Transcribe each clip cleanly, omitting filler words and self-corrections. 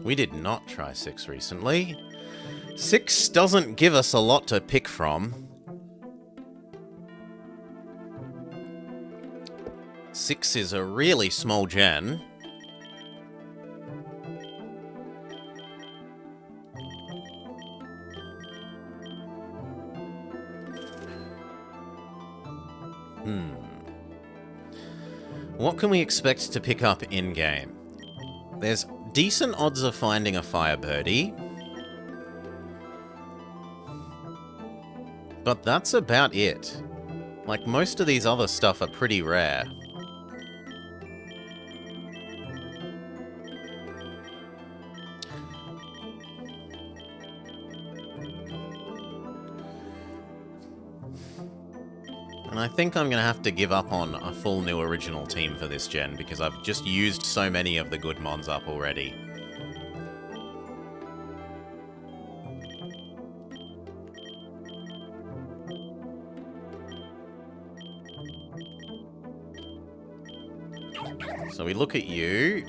We did not try 6 recently. 6 doesn't give us a lot to pick from. 6 is a really small gen. What can we expect to pick up in-game? There's decent odds of finding a Firebirdie. But that's about it. Like, most of these other stuff are pretty rare. And I think I'm going to have to give up on a full new original team for this gen, because I've just used so many of the good mons up already. So we look at you.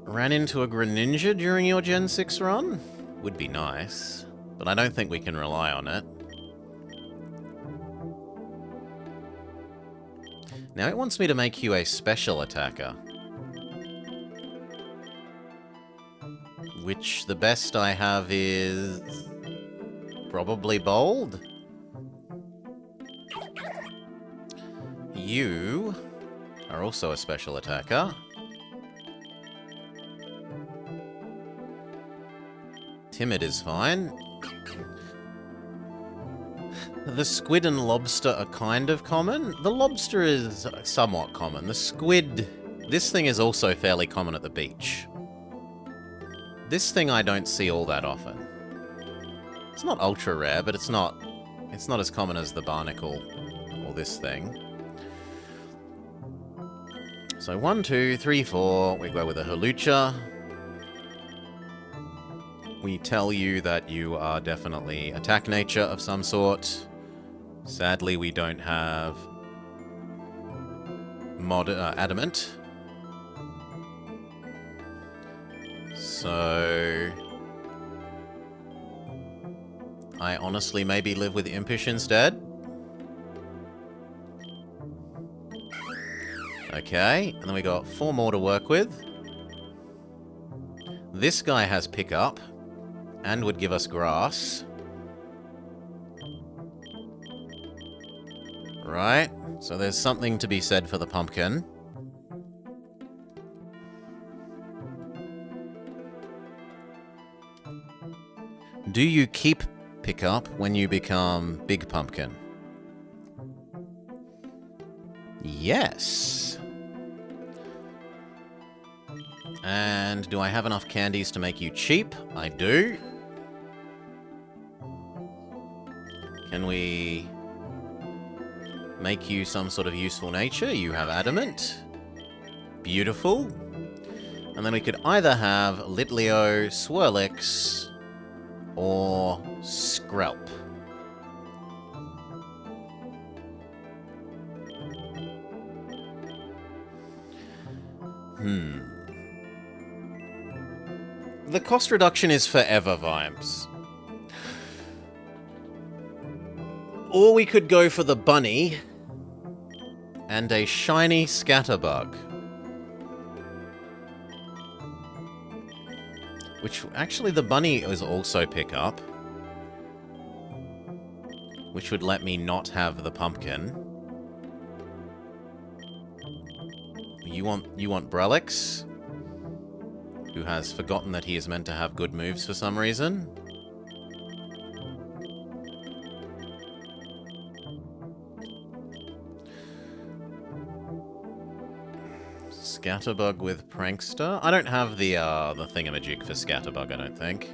Ran into a Greninja during your Gen 6 run? Would be nice, but I don't think we can rely on it. Now it wants me to make you a special attacker. Which the best I have is... probably Bold. You are also a special attacker. Timid is fine. The squid and lobster are kind of common. The lobster is somewhat common. The squid... this thing is also fairly common at the beach. This thing I don't see all that often. It's not ultra rare, but it's not as common as the barnacle or this thing. So 1, 2, 3, 4. We go with a Hawlucha. We tell you that you are definitely attack nature of some sort. Sadly, we don't have adamant. So I honestly maybe live with Impish instead. Okay, and then we got 4 more to work with. This guy has pickup and would give us grass. Right, so there's something to be said for the pumpkin. Do you keep pickup when you become Big Pumpkin? Yes. And do I have enough candies to make you cheap? I do. Can we make you some sort of useful nature? You have adamant. Beautiful. And then we could either have Litleo, Swirlix, or Skrelp. The cost reduction is forever vibes. Or we could go for the bunny and a shiny Scatterbug. Which, actually, the bunny is also pickup. Which would let me not have the pumpkin. You want Brelix, who has forgotten that he is meant to have good moves for some reason. Scatterbug with Prankster? I don't have the thingamajig for Scatterbug, I don't think.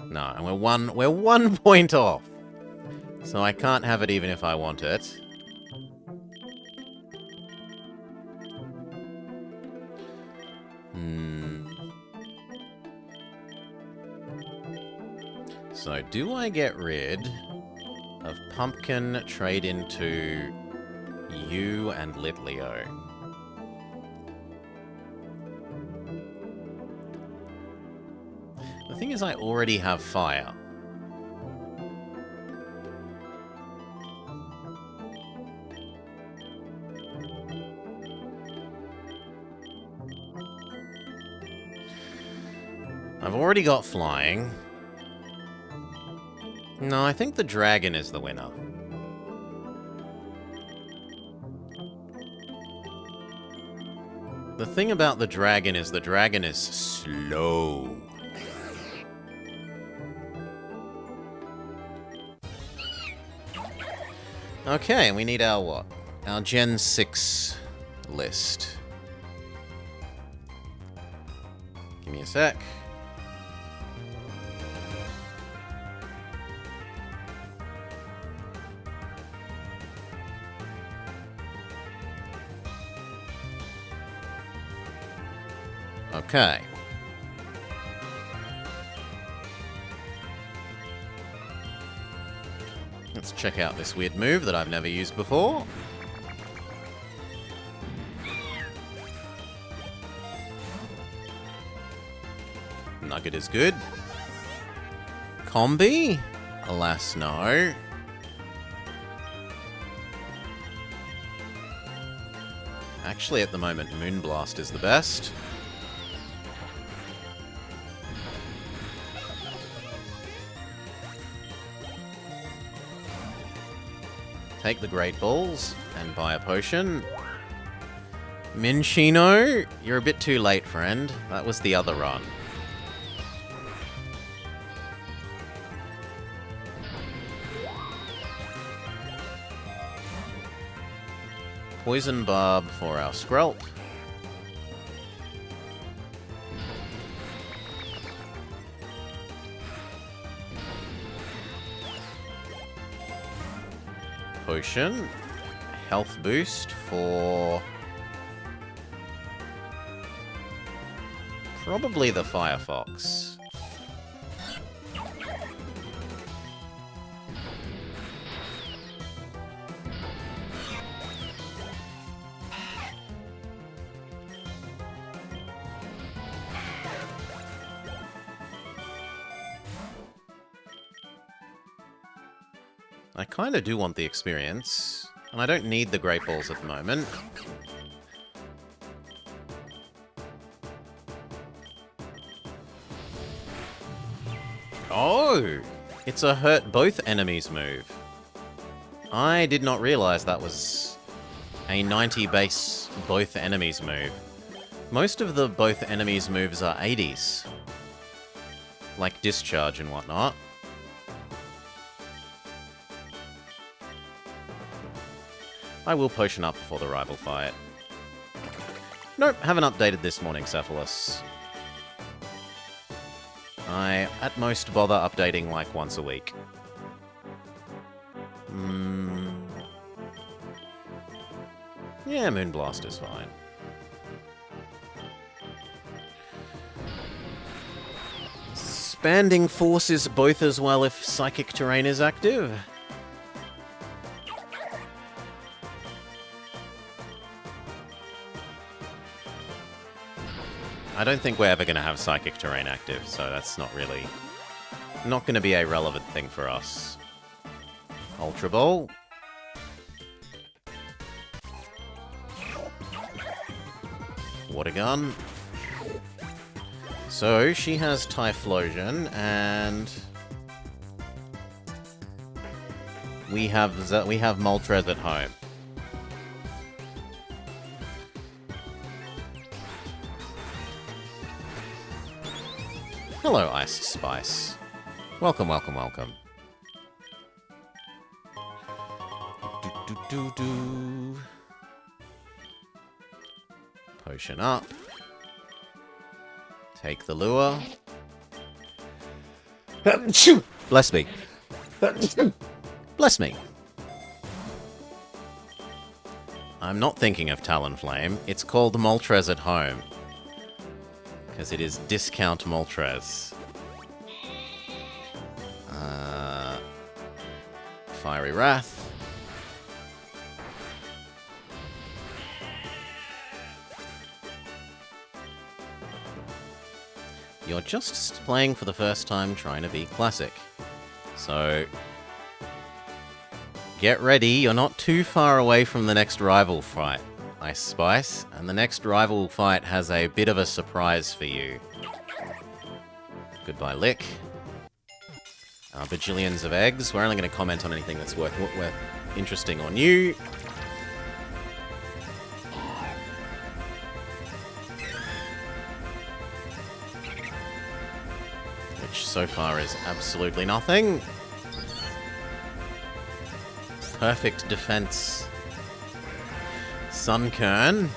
No, and we're one point off. So I can't have it even if I want it. So, do I get rid of Pumpkin, trade into you and Litleo? thing is, I already have fire. I've already got flying. No, I think the dragon is the winner. The thing about the dragon is slow. Okay, we need our what? Our Gen 6 list. Give me a sec. Okay. Let's check out this weird move that I've never used before. Nugget is good. Combi? Alas, no. Actually, at the moment, Moonblast is the best. Take the Great Balls and buy a potion. Minchino, you're a bit too late, friend. That was the other run. Poison Barb for our Skrelp. Potion. Health boost for... probably the Firefox. I kind of do want the experience, and I don't need the Great Balls at the moment. Oh! It's a hurt both enemies move. I did not realize that was a 90 base both enemies move. Most of the both enemies moves are 80s. Like Discharge and whatnot. I will potion up before the rival fight. Nope, haven't updated this morning, Cephalus. I, at most, bother updating like once a week. Yeah, Moonblast is fine. Expanding Force is both as well if Psychic Terrain is active. I don't think we're ever going to have Psychic Terrain active, so that's not really... not going to be a relevant thing for us. Ultra Ball. Water Gun. So, she has Typhlosion, and... we have Moltres at home. Hello, Ice Spice. Welcome, welcome, welcome. Do. Potion up. Take the lure. Bless me. Bless me. I'm not thinking of Talonflame. It's called Moltres at home. Because it is discount Moltres. Fiery Wrath. You're just playing for the first time trying to be classic. So, get ready, you're not too far away from the next rival fight, Ice Spice, and the next rival fight has a bit of a surprise for you. Goodbye, Lick. Bajillions of eggs. We're only going to comment on anything that's worth interesting or new. Which so far is absolutely nothing. Perfect defense. Sunkern.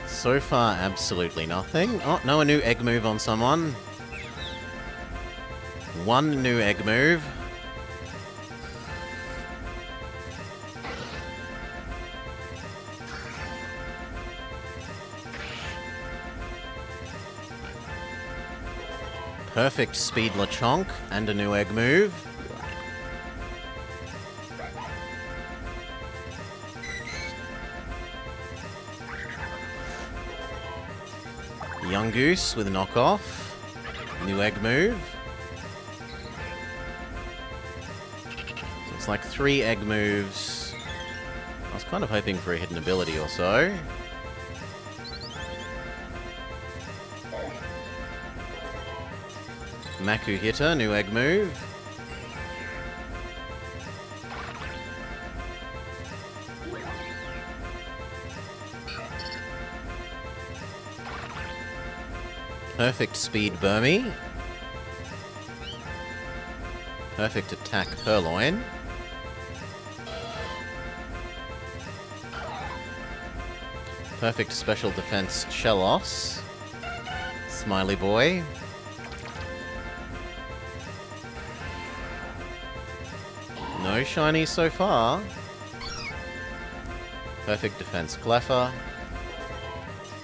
So far, absolutely nothing. Oh, no, a new egg move on someone. One new egg move. Perfect speed Lechonk and a new egg move. Young Goose with a knockoff. New egg move. So it's like 3 egg moves. I was kind of hoping for a hidden ability or so. Maku Hitter, new egg move. Perfect speed Burmy. Perfect attack Purloin. Perfect special defense Shellos. Smiley Boy. No shiny so far. Perfect defense Cleffa.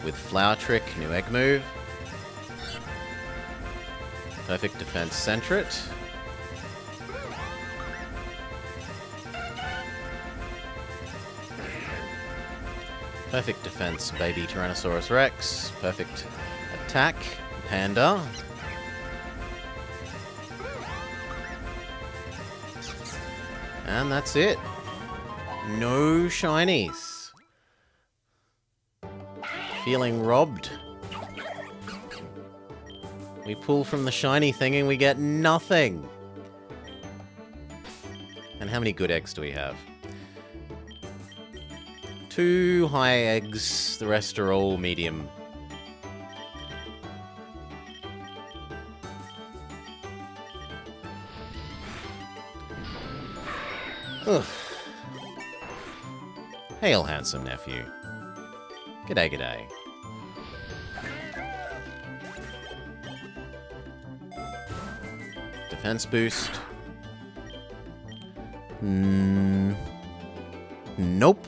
With Flower Trick, new egg move. Perfect defense Sentret. Perfect defense Baby Tyrannosaurus Rex. Perfect attack Panda. And that's it. No shinies. Feeling robbed. We pull from the shiny thing and we get nothing. And how many good eggs do we have? 2 high eggs, the rest are all medium. Ugh. Hail, handsome nephew. G'day, g'day. Defense boost. Nope.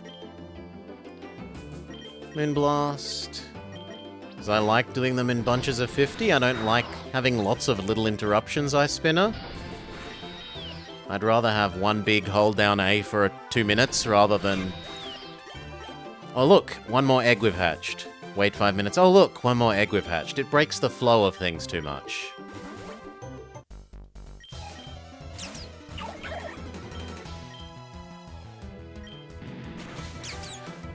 Moonblast. Because I like doing them in bunches of 50. I don't like having lots of little interruptions, Ice Spinner. I'd rather have one big hold down A for 2 minutes rather than... Oh look, one more egg we've hatched. Wait 5 minutes. Oh look, one more egg we've hatched. It breaks the flow of things too much.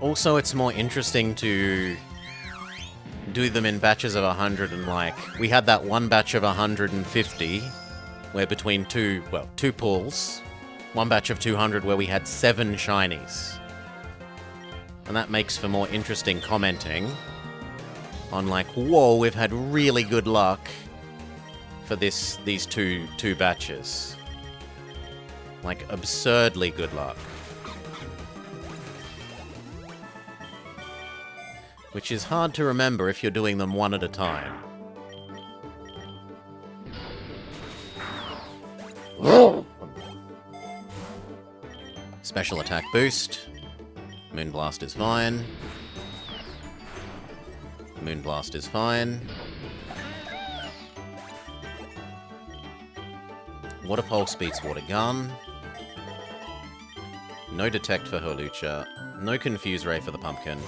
Also, it's more interesting to do them in batches of 100 and like... We had that one batch of 150, where between two pulls, one batch of 200 where we had 7 shinies. And that makes for more interesting commenting on like, whoa, we've had really good luck for these two batches. Like, absurdly good luck. Which is hard to remember if you're doing them one at a time. Special attack boost. Moonblast is fine. Moonblast is fine. Water Pulse beats Water Gun. No Detect for Hurlucha. No Confuse Ray for the Pumpkin.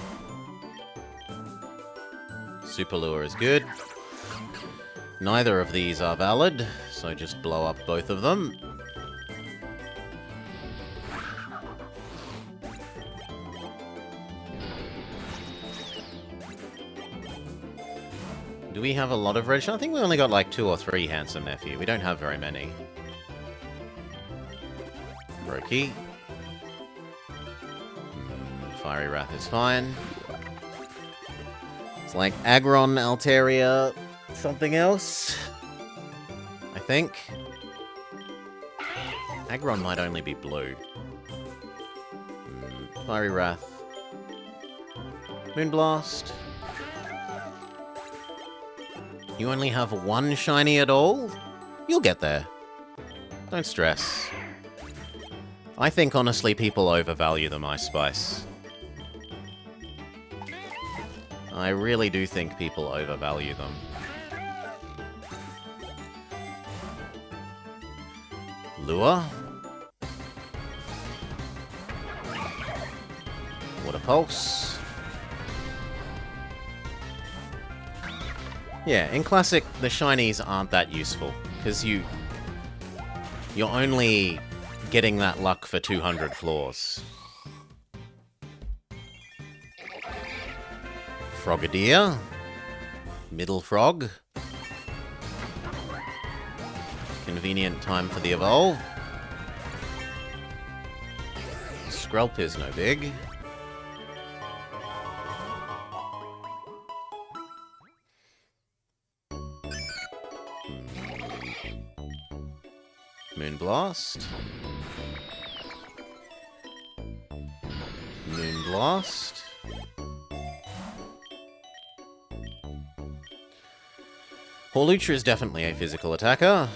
Super Lure is good. Neither of these are valid, so just blow up both of them. Do we have a lot of red? I think we only got like 2 or 3 Handsome Nephew. We don't have very many. Brokey. Fiery Wrath is fine. It's like Aggron, Altaria, something else. I think. Aggron might only be blue. Fiery Wrath. Moonblast. You only have 1 shiny at all? You'll get there. Don't stress. I think, honestly, people overvalue them, Ice Spice. I really do think people overvalue them. Lure. Water Pulse. Yeah, in Classic, the shinies aren't that useful, because you're only getting that luck for 200 floors. Frogadier. Middle Frog. Convenient time for the evolve. Skrelp is no big. Moonblast. Moonblast. Hawlucha is definitely a physical attacker.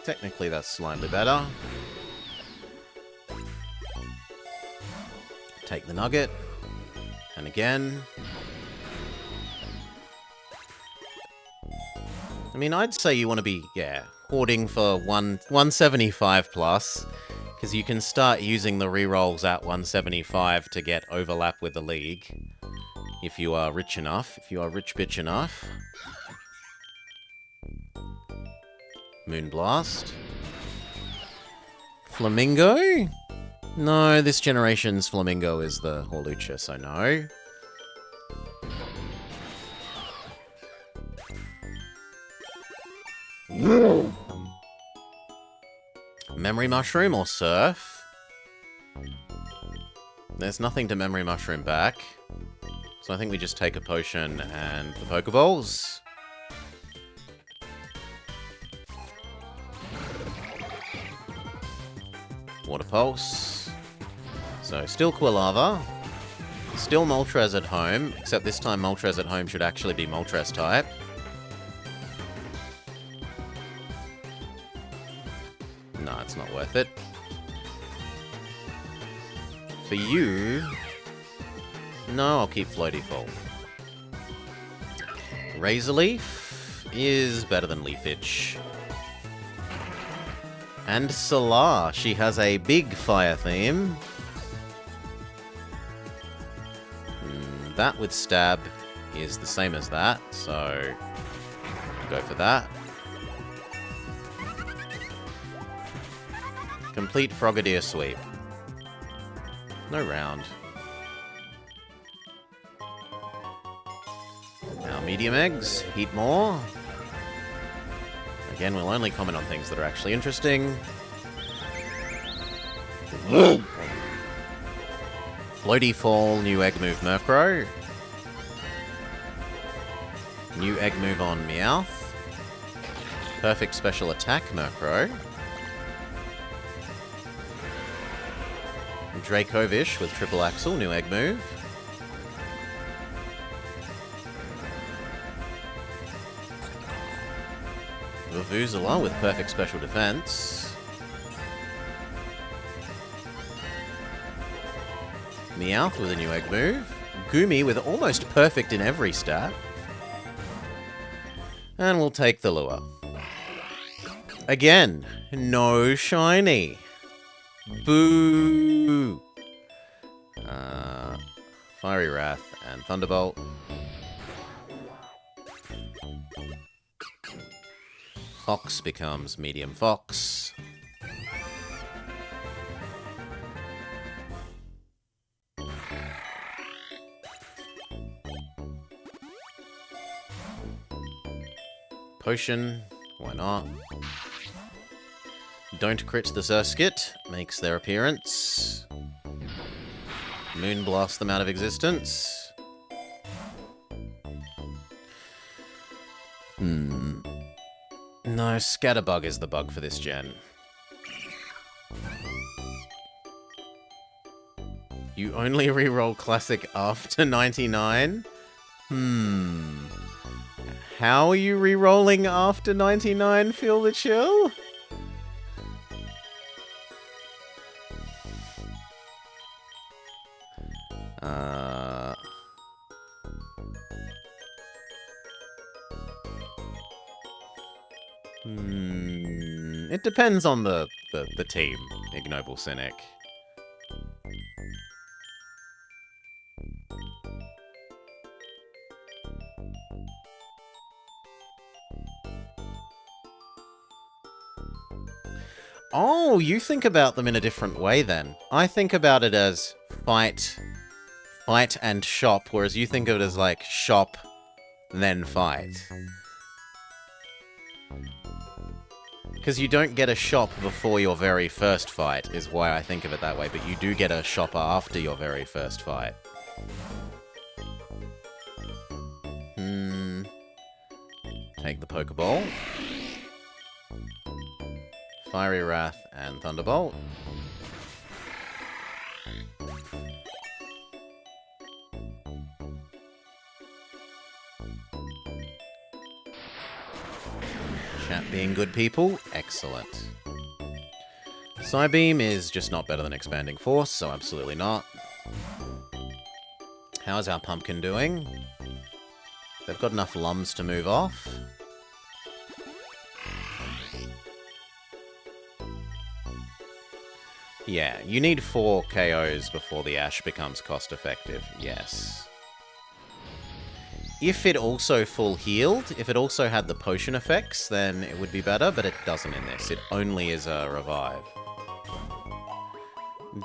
Technically, that's slightly better. Take the nugget. And again. I mean, I'd say you want to be, hoarding for 175 plus, because you can start using the rerolls at 175 to get overlap with the league. If you are rich enough. If you are rich bitch enough. Moonblast. Flamingo? No, this generation's Flamingo is the Hawlucha, so no. Memory Mushroom or Surf? There's nothing to Memory Mushroom back. So I think we just take a potion and the Pokeballs. Water Pulse. So, still Quilava. Still Moltres at home, except this time Moltres at home should actually be Moltres type. No, it's not worth it. For you... No, I'll keep Floaty Fall. Razor Leaf is better than Leafage. And Solar, she has a big fire theme. That with Stab is the same as that, so go for that. Complete Frogadier sweep. No round. Now medium eggs, heat more. Again, we'll only comment on things that are actually interesting. Floaty Fall, new egg move Murkrow. New egg move on Meowth. Perfect special attack Murkrow. Dracovish with triple axle, new egg move. Vuvuzela with perfect special defense. Meowth with a new egg move. Goomy with almost perfect in every stat. And we'll take the lure. Again, no shiny. Boo! Fiery Wrath and Thunderbolt. Fox becomes Medium Fox. Potion, why not? Don't crit the Surskit, makes their appearance. Moonblast them out of existence. No, Scatterbug is the bug for this gen. You only reroll Classic after 99? How are you rerolling after 99, Feel the Chill? It depends on the team, Ignoble Cynic. Oh, you think about them in a different way then. I think about it as fight and shop, whereas you think of it as like shop, then fight. Because you don't get a shop before your very first fight, is why I think of it that way, but you do get a shop after your very first fight. Take the Pokeball. Fiery Wrath and Thunderbolt. Chat being good people, excellent. Psybeam is just not better than Expanding Force, so absolutely not. How's our Pumpkin doing? They've got enough Lums to move off. Yeah, you need 4 KOs before the Ash becomes cost-effective, yes. If it also full healed, if it also had the potion effects, then it would be better, but it doesn't in this. It only is a revive.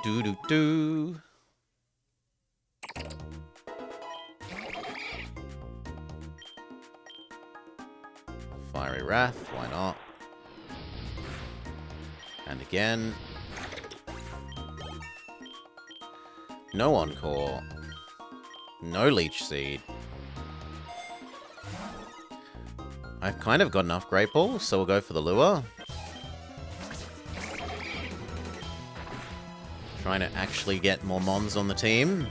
Doo-doo-doo. Fiery Wrath, why not? And again. No Encore. No Leech Seed. I've kind of got enough Great Balls, so we'll go for the lure. Trying to actually get more Mons on the team.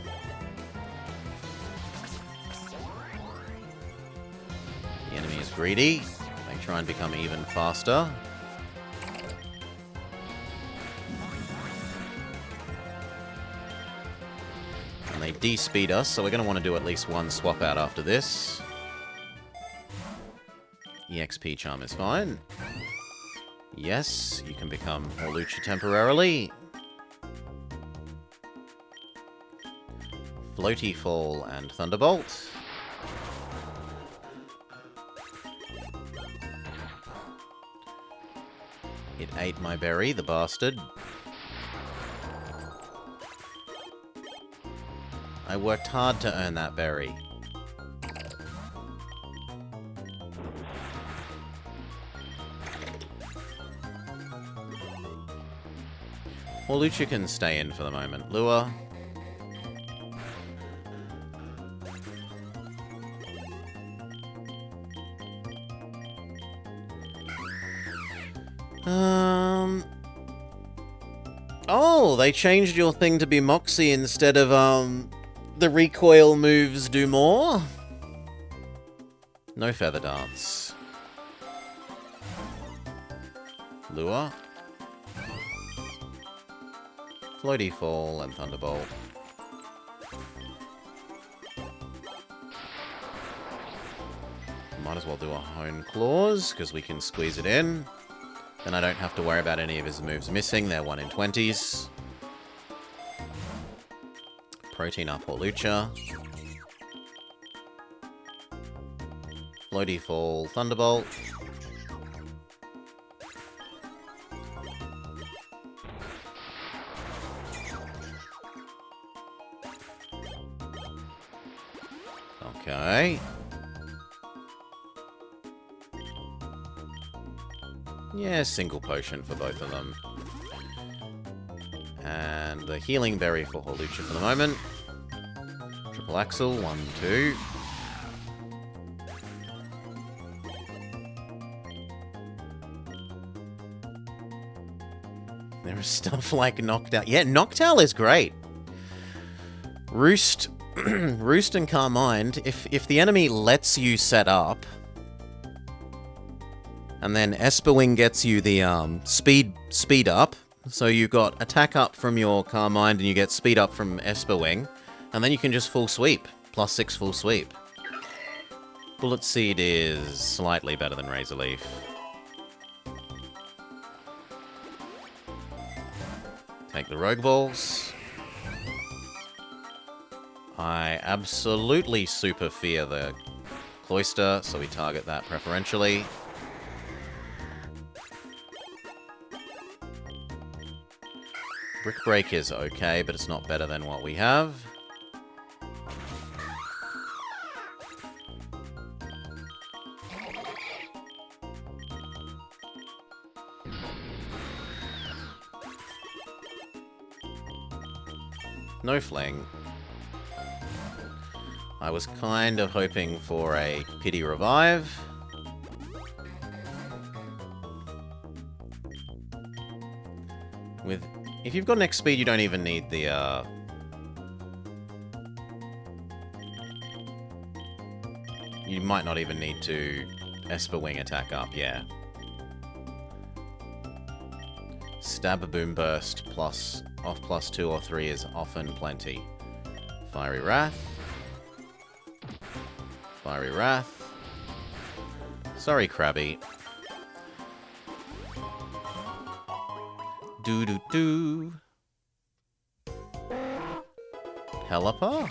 The enemy is greedy. They try and become even faster. And they de-speed us, so we're going to want to do at least one swap out after this. EXP Charm is fine. Yes, you can become Hawlucha temporarily. Floaty Fall and Thunderbolt. It ate my berry, the bastard. I worked hard to earn that berry. Hawlucha can stay in for the moment. Lure. Oh, they changed your thing to be Moxie instead of, the recoil moves do more? No Feather Dance. Lure. Floaty Fall and Thunderbolt. Might as well do a Hone Claws, because we can squeeze it in. Then I don't have to worry about any of his moves missing. They're 1 in 20s. Protein up Hawlucha. Floaty Fall, Thunderbolt. Okay. Yeah, single potion for both of them. And the Healing Berry for Hawlucha for the moment. Triple Axle, 1, 2. There is stuff like Noctowl. Yeah, Noctowl is great. Roost, Roost and Carmine, if the enemy lets you set up, and then Esperwing gets you the speed up, so you've got attack up from your Carmine and you get speed up from Esperwing, and then you can just full sweep, +6 full sweep. Bullet Seed is slightly better than Razor Leaf. Take the Rogue Balls. I absolutely super fear the Cloyster, so we target that preferentially. Brick Break is okay, but it's not better than what we have. No Fling. I was kind of hoping for a Pity Revive. If you've got next speed, you don't even need the, you might not even need to Esperwing attack up, yeah. Stab Boom Burst plus off +2 or 3 is often plenty. Fiery Wrath. Fiery Wrath. Sorry, Krabby. Do-do-do. Pelipper?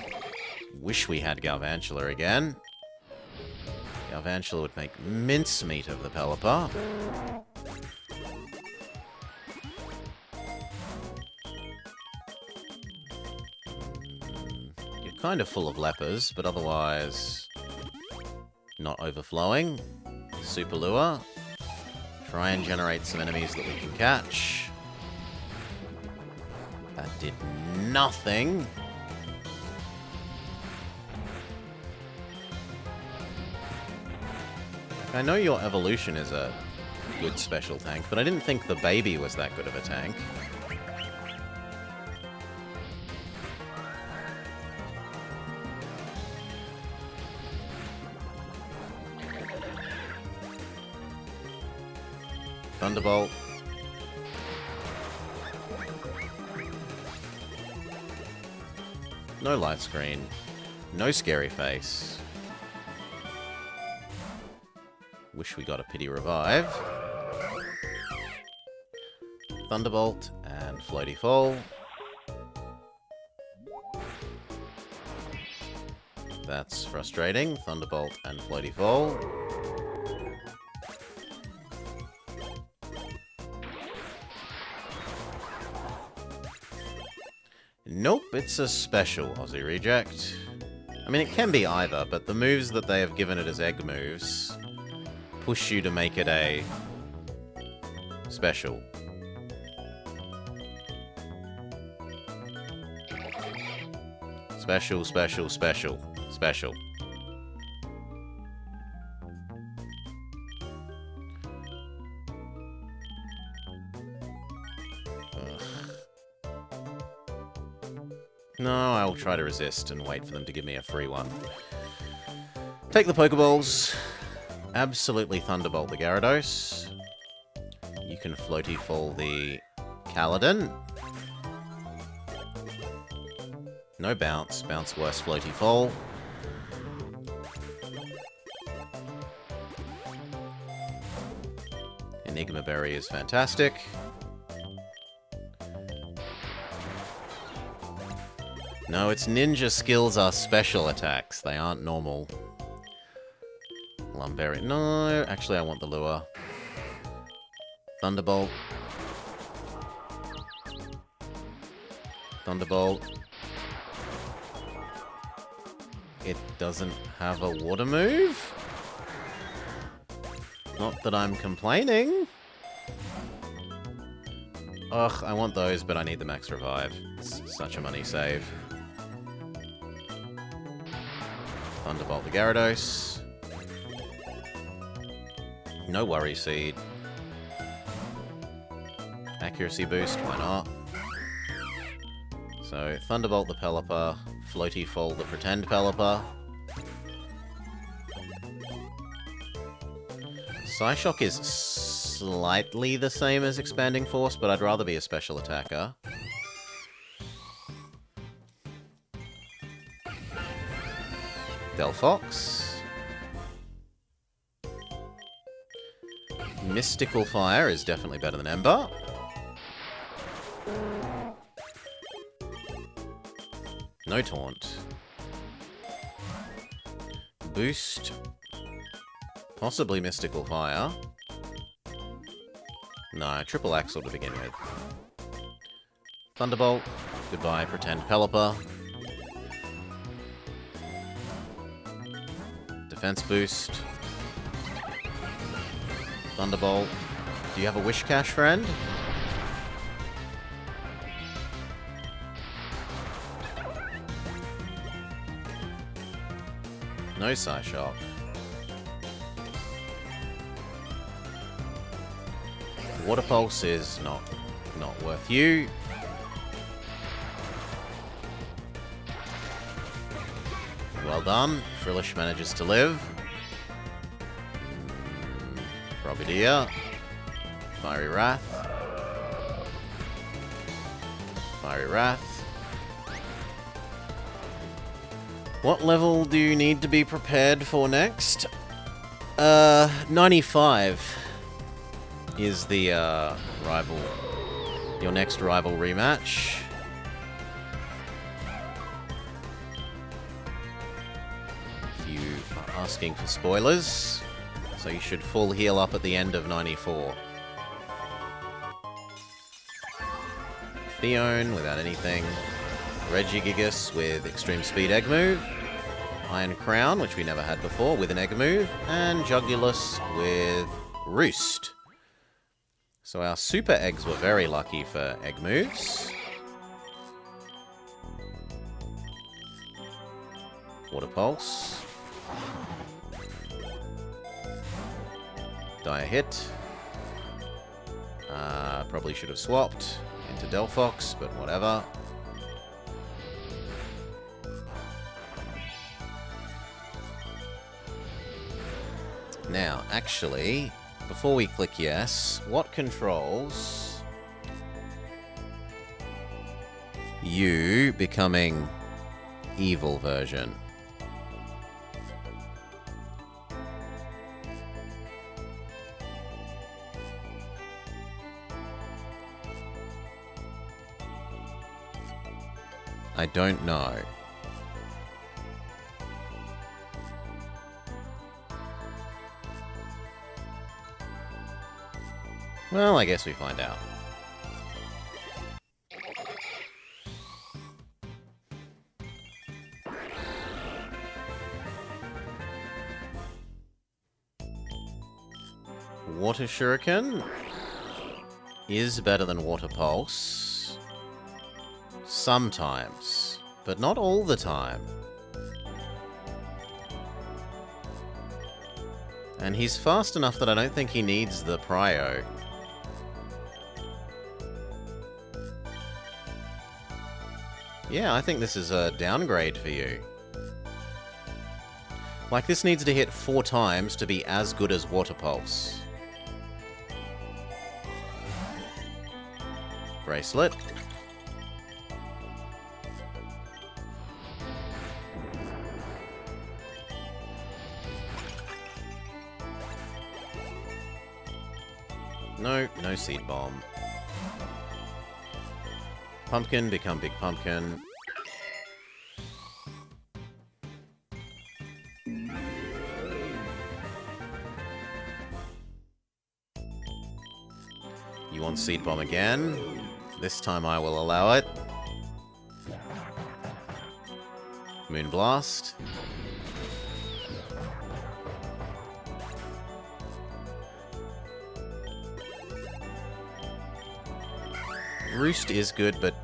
Wish we had Galvantula again. Galvantula would make mincemeat of the Pelipper. You're kind of full of lepers, but otherwise not overflowing. Super Lure. Try and generate some enemies that we can catch. That did nothing. I know your evolution is a good special tank, but I didn't think the baby was that good of a tank. Thunderbolt. No light screen. No scary face. Wish we got a Pity Revive. Thunderbolt and Floaty Fall. That's frustrating. Thunderbolt and Floaty Fall. Nope, it's a special Aussie Reject. I mean, it can be either, but the moves that they have given it as egg moves push you to make it a special. Special, special, special, special. Ugh. No, I'll try to resist and wait for them to give me a free one. Take the Pokeballs. Absolutely Thunderbolt the Gyarados. You can Floaty Fall the Kaladin. No bounce. Bounce worse Floaty Fall. Enigma Berry is fantastic. No, its ninja skills are special attacks. They aren't normal. Lumberry. No, actually I want the lure. Thunderbolt. Thunderbolt. It doesn't have a water move? Not that I'm complaining. Ugh, I want those, but I need the max revive. It's such a money save. Thunderbolt the Gyarados. No Worry Seed. Accuracy boost, why not? So, Thunderbolt the Pelipper, Floaty Fall the Pretend Pelipper. Psyshock is slightly the same as Expanding Force, but I'd rather be a special attacker. Delphox. Mystical Fire is definitely better than Ember. No Taunt. Boost. Possibly Mystical Fire. No, Triple Axle to begin with. Thunderbolt. Goodbye, Pretend Pelipper. Defense boost. Thunderbolt. Do you have a Wish Cache, friend? No Psyshock. Water Pulse is not worth you. Well done. Frillish manages to live. Frogadier. Fiery Wrath. Fiery Wrath. What level do you need to be prepared for next? 95 is the rival, your next rival rematch. If you are asking for spoilers, so you should full heal up at the end of 94. Theone without anything. Regigigas with Extreme Speed Egg Move. Iron Crown, which we never had before, with an Egg Move. And Jugulus with Roost. So our Super Eggs were very lucky for Egg Moves. Water Pulse. Dire Hit. Probably should have swapped into Delphox, but whatever. Now, actually, before we click yes, what controls you becoming evil version? I don't know. Well, I guess we find out. Water Shuriken is better than Water Pulse. Sometimes, but not all the time. And he's fast enough that I don't think he needs the Prio. Yeah, I think this is a downgrade for you. Like, this needs to hit 4 times to be as good as Water Pulse. Bracelet. No, no Seed Bomb. Pumpkin, become Big Pumpkin. You want Seed Bomb again? This time I will allow it. Moonblast. Roost is good, but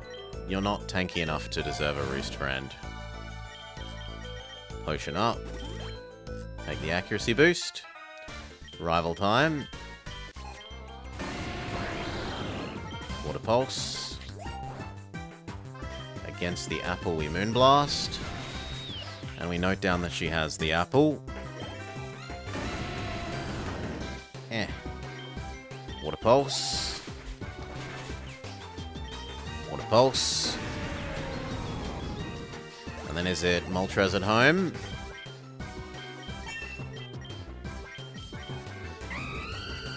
you're not tanky enough to deserve a Roost friend. Potion up. Take the accuracy boost. Rival time. Water Pulse. Against the apple, we Moonblast. And we note down that she has the apple. Water Pulse. Water Pulse. And then is it Moltres at home?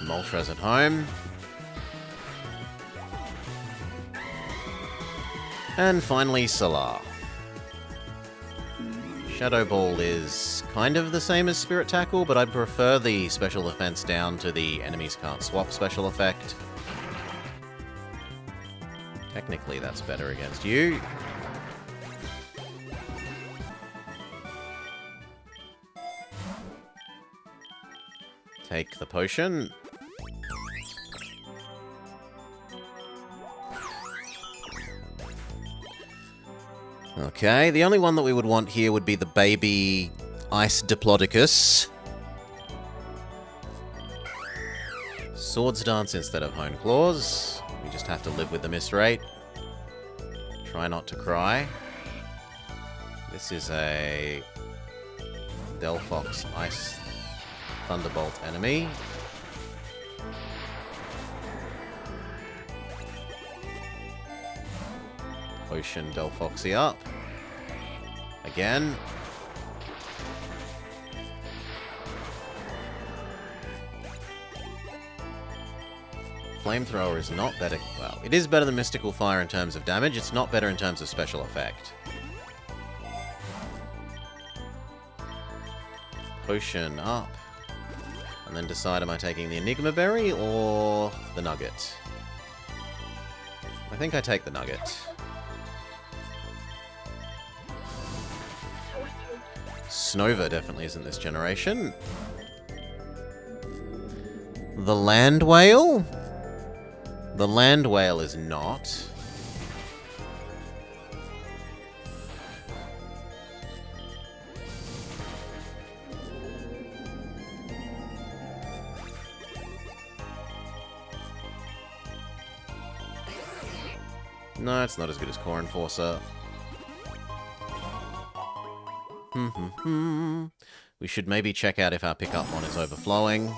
Moltres at home. And finally, Solar. Shadow Ball is kind of the same as Spirit Tackle, but I'd prefer the special defense down to the enemies can't swap special effect. Technically, that's better against you. Take the potion. Okay, the only one that we would want here would be the baby Ice Diplodocus. Swords Dance instead of Hone Claws. We just have to live with the miss rate. Try not to cry. This is a Delphox Ice Thunderbolt enemy. Potion Delphoxy up. Again. Flamethrower is not better. Well, it is better than Mystical Fire in terms of damage. It's not better in terms of special effect. Potion up. And then decide, am I taking the Enigma Berry or the Nugget? I think I take the Nugget. Snova definitely isn't this generation. The Land Whale? The Land Whale is not. No, it's not as good as Core Enforcer. We should maybe check out if our pickup one is overflowing.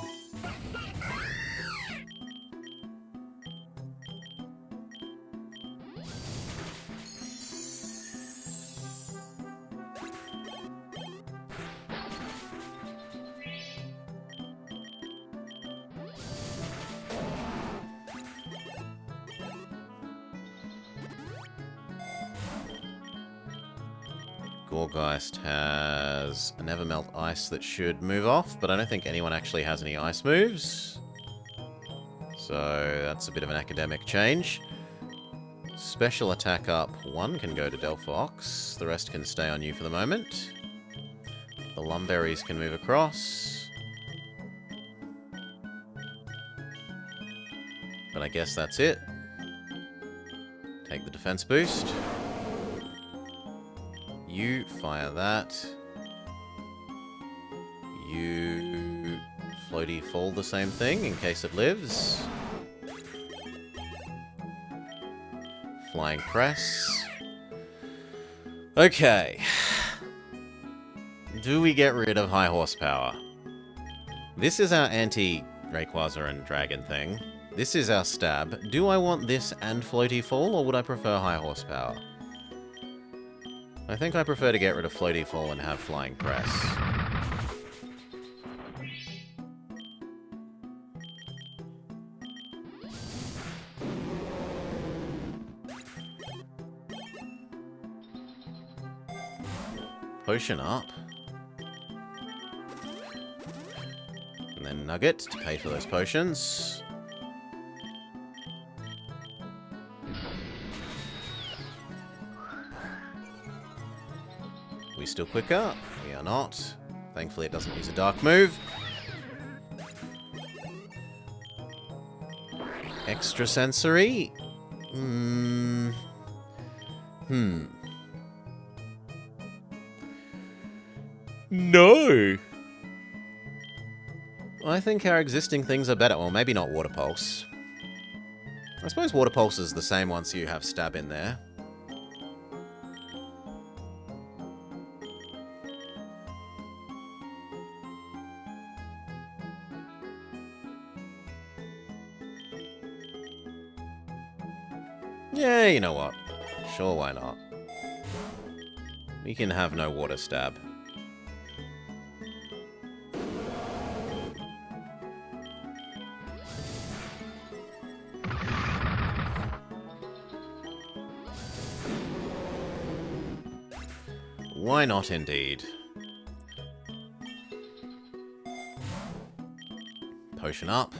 Gorgeist has a Nevermelt Ice that should move off, but I don't think anyone actually has any ice moves. So that's a bit of an academic change. Special attack up, 1 can go to Delphox, the rest can stay on you for the moment. The Lumberries can move across. But I guess that's it. Take the defense boost. You fire that. You floaty fall the same thing in case it lives. Flying press. Okay. Do we get rid of high horsepower? This is our anti-Rayquaza and Dragon thing. This is our stab. Do I want this and Floaty Fall, or would I prefer high horsepower? I think I prefer to get rid of Floaty Fall and have Flying Press. Potion up. And then Nugget to pay for those potions. We still quicker? We are not. Thankfully it doesn't use a dark move. Extrasensory? No! I think our existing things are better. Well, maybe not Water Pulse. I suppose Water Pulse is the same once you have Stab in there. Yeah, you know what? Sure, why not? We can have no Water Stab. Why not, indeed? Potion up.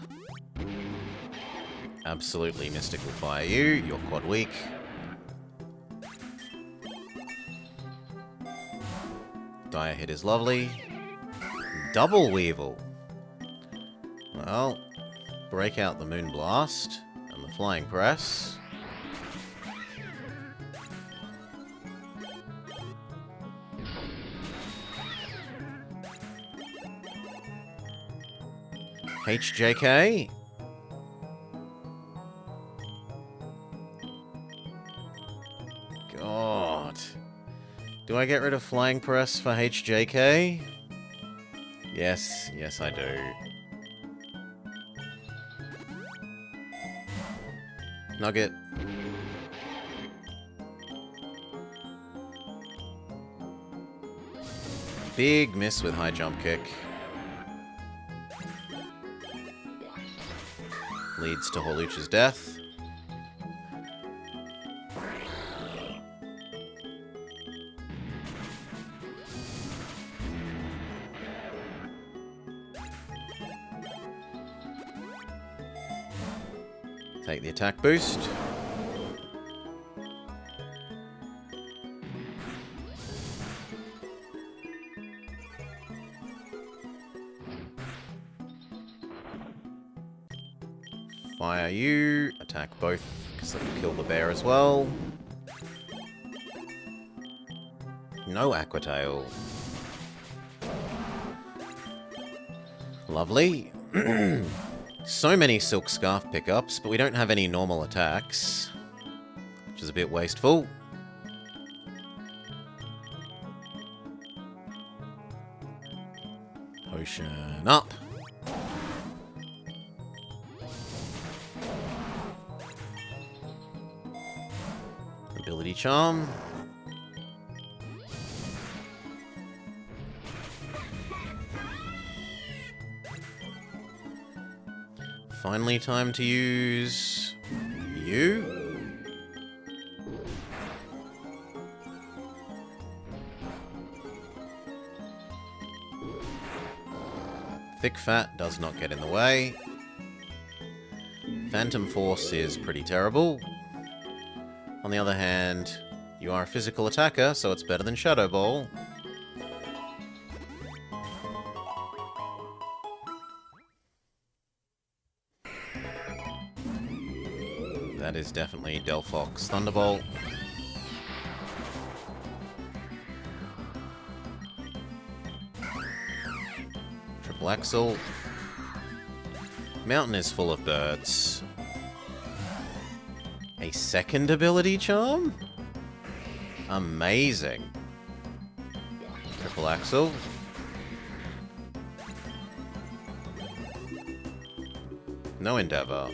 Absolutely Mystical Fire you. You're quad weak. Dire Hit is lovely. Double Weevil. Well, break out the Moonblast and the Flying Press. HJK. God. Do I get rid of Flying Press for HJK? Yes, yes I do. Nugget. Big miss with high jump kick. Leads to Hawlucha's death. Take the attack boost. Fire you. Attack both, because that'll kill the bear as well. No Aqua Tail. Lovely. So many Silk Scarf pickups, but we don't have any normal attacks, which is a bit wasteful. Potion up. Ability Charm. Finally time to use you. Thick Fat does not get in the way. Phantom Force is pretty terrible. On the other hand, you are a physical attacker, so it's better than Shadow Ball. That is definitely Delphox Thunderbolt. Triple Axle. Mountain is full of birds. A second ability charm? Amazing. Triple Axel. No Endeavor.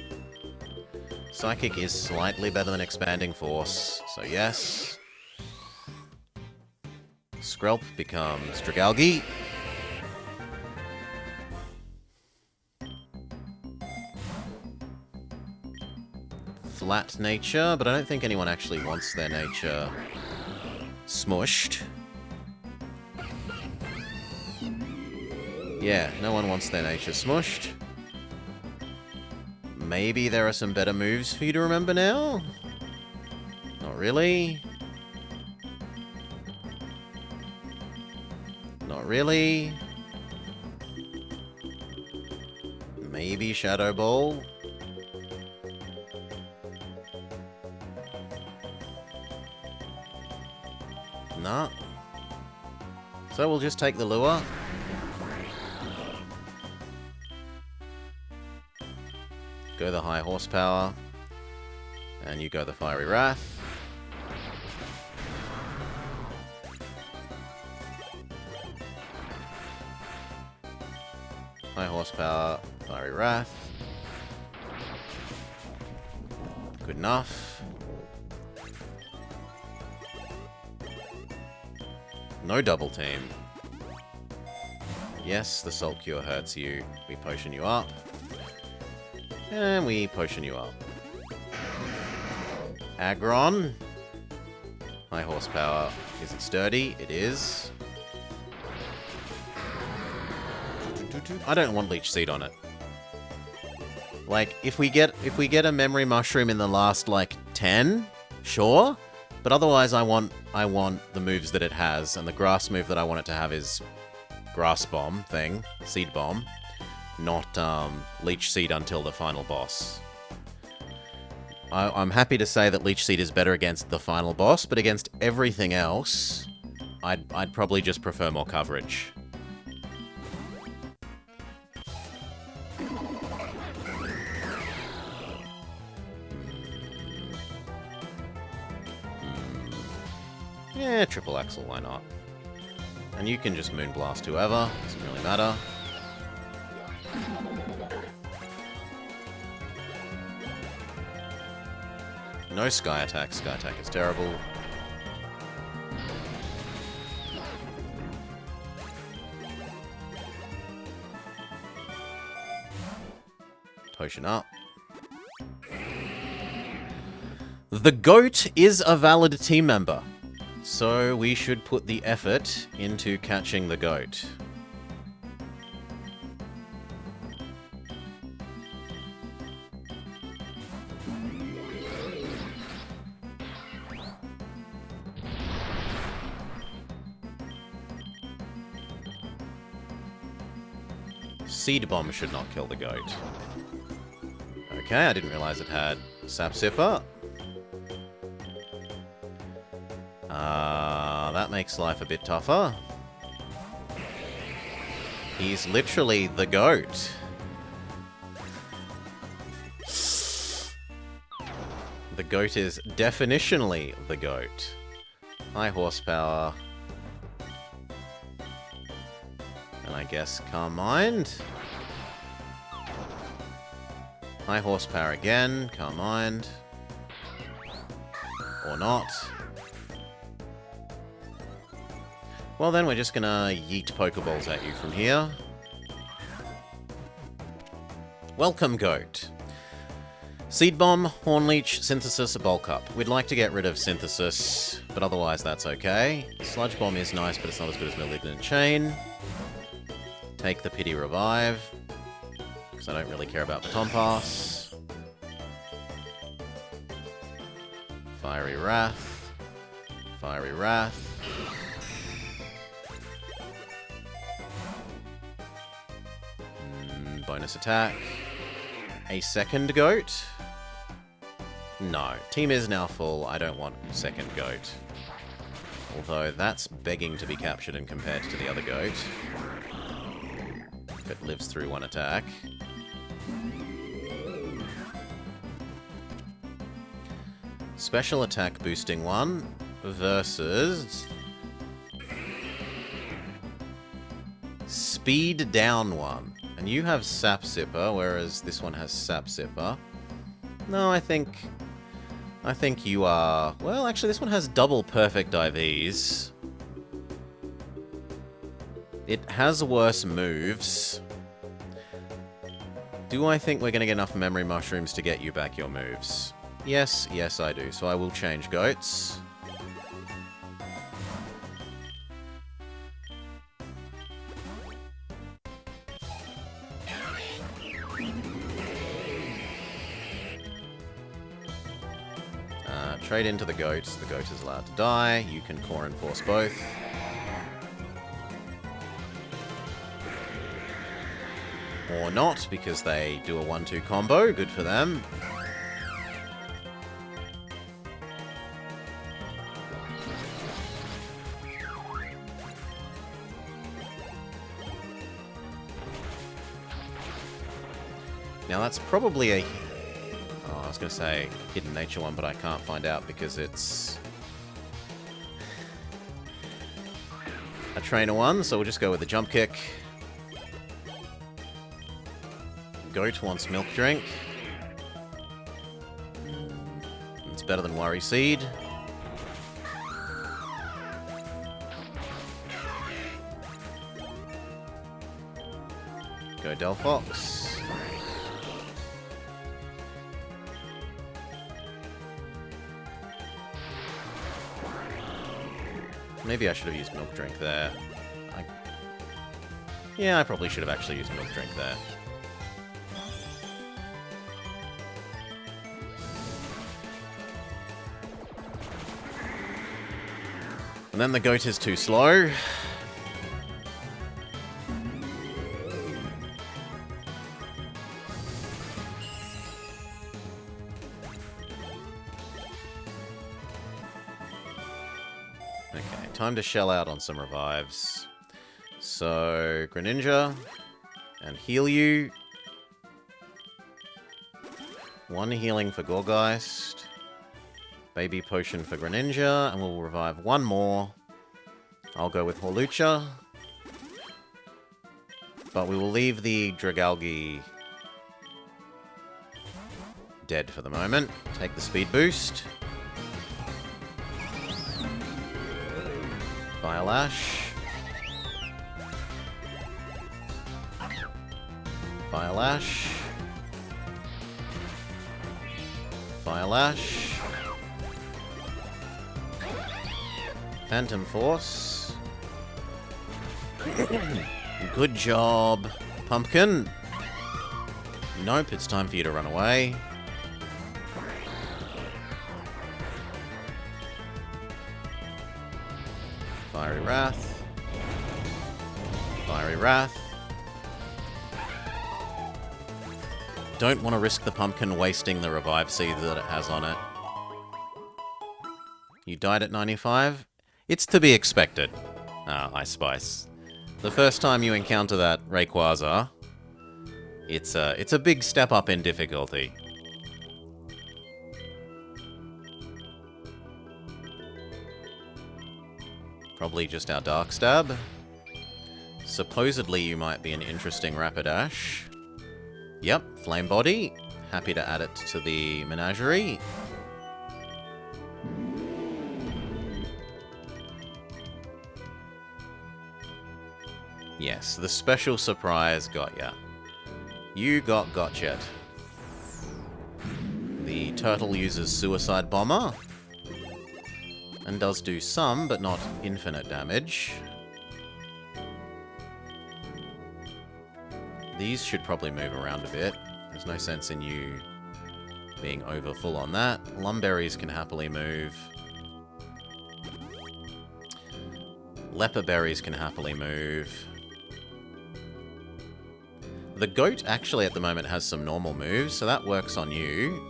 Psychic is slightly better than Expanding Force, so yes. Skrelp becomes Dragalge. Flat nature, but I don't think anyone actually wants their nature smushed. Yeah, no one wants their nature smushed. Maybe there are some better moves for you to remember now? Not really. Not really. Maybe Shadow Ball. Nah. So we'll just take the lure. Go the high horsepower. And you go the Fiery Wrath. High horsepower, Fiery Wrath. Good enough. No double team. Yes, the Salt Cure hurts you. We potion you up. And we potion you up. Aggron. High horsepower. Is it sturdy? It is. I don't want Leech Seed on it. Like, if we get a Memory Mushroom in the last, like, 10, sure. But otherwise, I want the moves that it has, and the grass move that I want it to have is Grass Bomb thing, Seed Bomb, not Leech Seed until the final boss. I'm happy to say that Leech Seed is better against the final boss, but against everything else, I'd probably just prefer more coverage. Yeah, Triple Axel, why not? And you can just Moonblast whoever, doesn't really matter. No Sky Attack, Sky Attack is terrible. Potion up. The goat is a valid team member. So we should put the effort into catching the goat. Seed Bomb should not kill the goat. Okay, I didn't realize it had Sap Sipper. That makes life a bit tougher. He's literally the goat. The goat is definitionally the goat. High horsepower. And I guess Calm Mind. High horsepower again, Calm Mind. Or not. Well then, we're just gonna yeet Pokeballs at you from here. Welcome, Goat. Seed Bomb, Horn Leech, Synthesis, Bulk Up. We'd like to get rid of Synthesis, but otherwise that's okay. Sludge Bomb is nice, but it's not as good as Malignant Chain. Take the Pity Revive, because I don't really care about Baton Pass. Fiery Wrath. Fiery Wrath. Bonus attack. A second goat? No. Team is now full. I don't want second goat. Although that's begging to be captured and compared to the other goat. If it lives through one attack. Special attack boosting one. versus Speed Down one. And you have Sap Sipper, whereas this one has Sap Sipper. No, I think you are... Well, actually, this one has double perfect IVs. It has worse moves. Do I think we're going to get enough memory mushrooms to get you back your moves? Yes, yes I do. So I will change goats. Trade into the goat. The goat is allowed to die. You can core enforce both. Or not, because they do a 1-2 combo. Good for them. Now that's probably a... Oh, I was going to say Hidden Nature one, but I can't find out because it's a trainer one, so we'll just go with the jump kick. Goat wants Milk Drink. It's better than Worry Seed. Go Delphox. Maybe I should have used Milk Drink there. Yeah, I probably should have actually used Milk Drink there. And then the goat is too slow. Okay, time to shell out on some revives. So, Greninja, and heal you. One healing for Gorgeist. Baby Potion for Greninja, and we'll revive one more. I'll go with Hawlucha. But we will leave the Dragalge dead for the moment. Take the speed boost. Fire Lash. Fire Lash. Fire Lash. Phantom Force. Good job, Pumpkin. Nope, it's time for you to run away. Fiery Wrath. Fiery Wrath. Don't want to risk the Pumpkin wasting the Revive Seed that it has on it. You died at 95? It's to be expected. Ah, Ice Spice. The first time you encounter that Rayquaza, it's a big step up in difficulty. Probably just our Dark Stab. Supposedly you might be an interesting Rapidash. Yep, Flame Body. Happy to add it to the menagerie. Yes, the special surprise got ya. You got gotcha. The turtle uses Suicide Bomber. And does do some, but not infinite damage. These should probably move around a bit. There's no sense in you being over full on that. Lumberries can happily move. Leper Berries can happily move. The goat actually at the moment has some normal moves, so that works on you.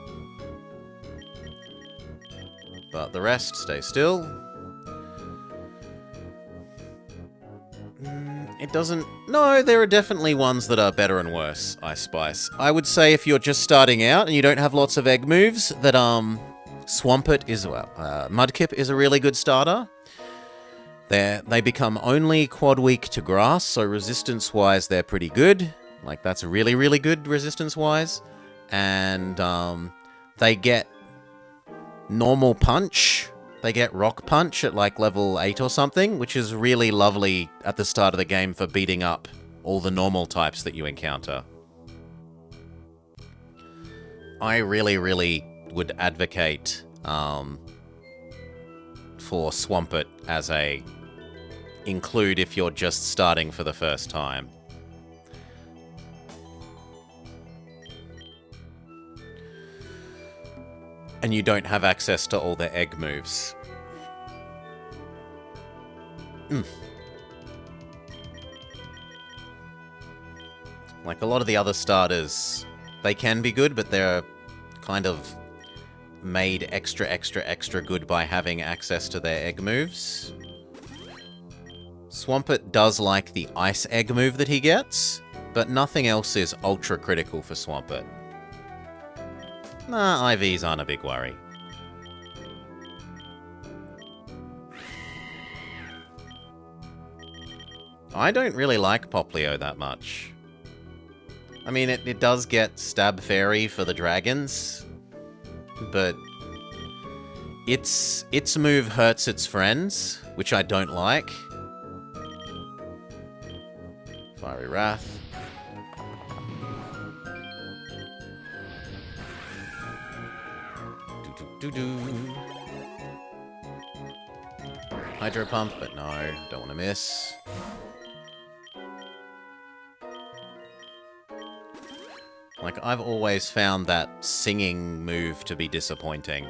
But the rest stay still. It doesn't... No, there are definitely ones that are better and worse, Ice Spice. I would say if you're just starting out and you don't have lots of egg moves, that, Swampert is, well, Mudkip is a really good starter. They become only quad weak to grass, so resistance-wise they're pretty good. Like, that's really, really good resistance-wise. And they get normal punch. They get rock punch at like level 8 or something, which is really lovely at the start of the game for beating up all the normal types that you encounter. I really, really would advocate for Swampert as a include if you're just starting for the first time. And you don't have access to all the egg moves. Like a lot of the other starters, they can be good, but they're kind of made extra good by having access to their egg moves. Swampert does like the ice egg move that he gets, but nothing else is ultra critical for Swampert. Nah, IVs aren't a big worry. I don't really like Poplio that much. I mean, it does get Stab Fairy for the dragons, but its move hurts its friends, which I don't like. Fiery Wrath. Do-do-do-do. Hydro Pump, but no, don't want to miss. Like, I've always found that singing move to be disappointing.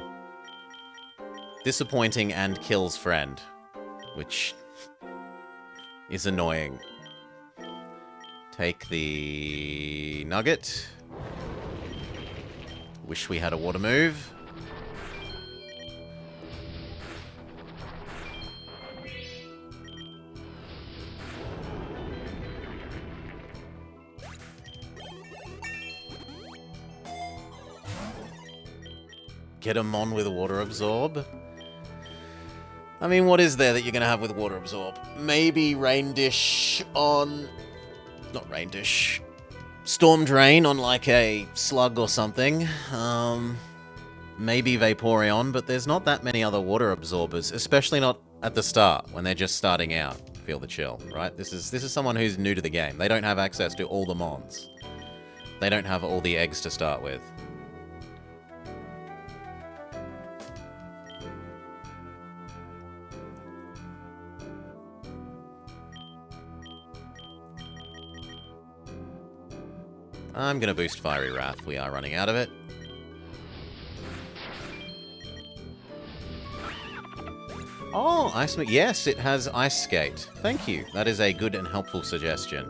Disappointing and kills friend, which is annoying. Take the nugget. Wish we had a water move. Get a Mon with a Water Absorb. I mean, what is there that you're going to have with Water Absorb? Maybe Rain Dish on... Not Rain Dish. Storm Drain on like a Slug or something. Maybe Vaporeon, but there's not that many other Water Absorbers, especially not at the start, when they're just starting out. Feel the chill, right? This is someone who's new to the game. They don't have access to all the Mons. They don't have all the eggs to start with. I'm going to boost Fiery Wrath. We are running out of it. Oh, Ice... Yes, it has Ice Skate. Thank you. That is a good and helpful suggestion.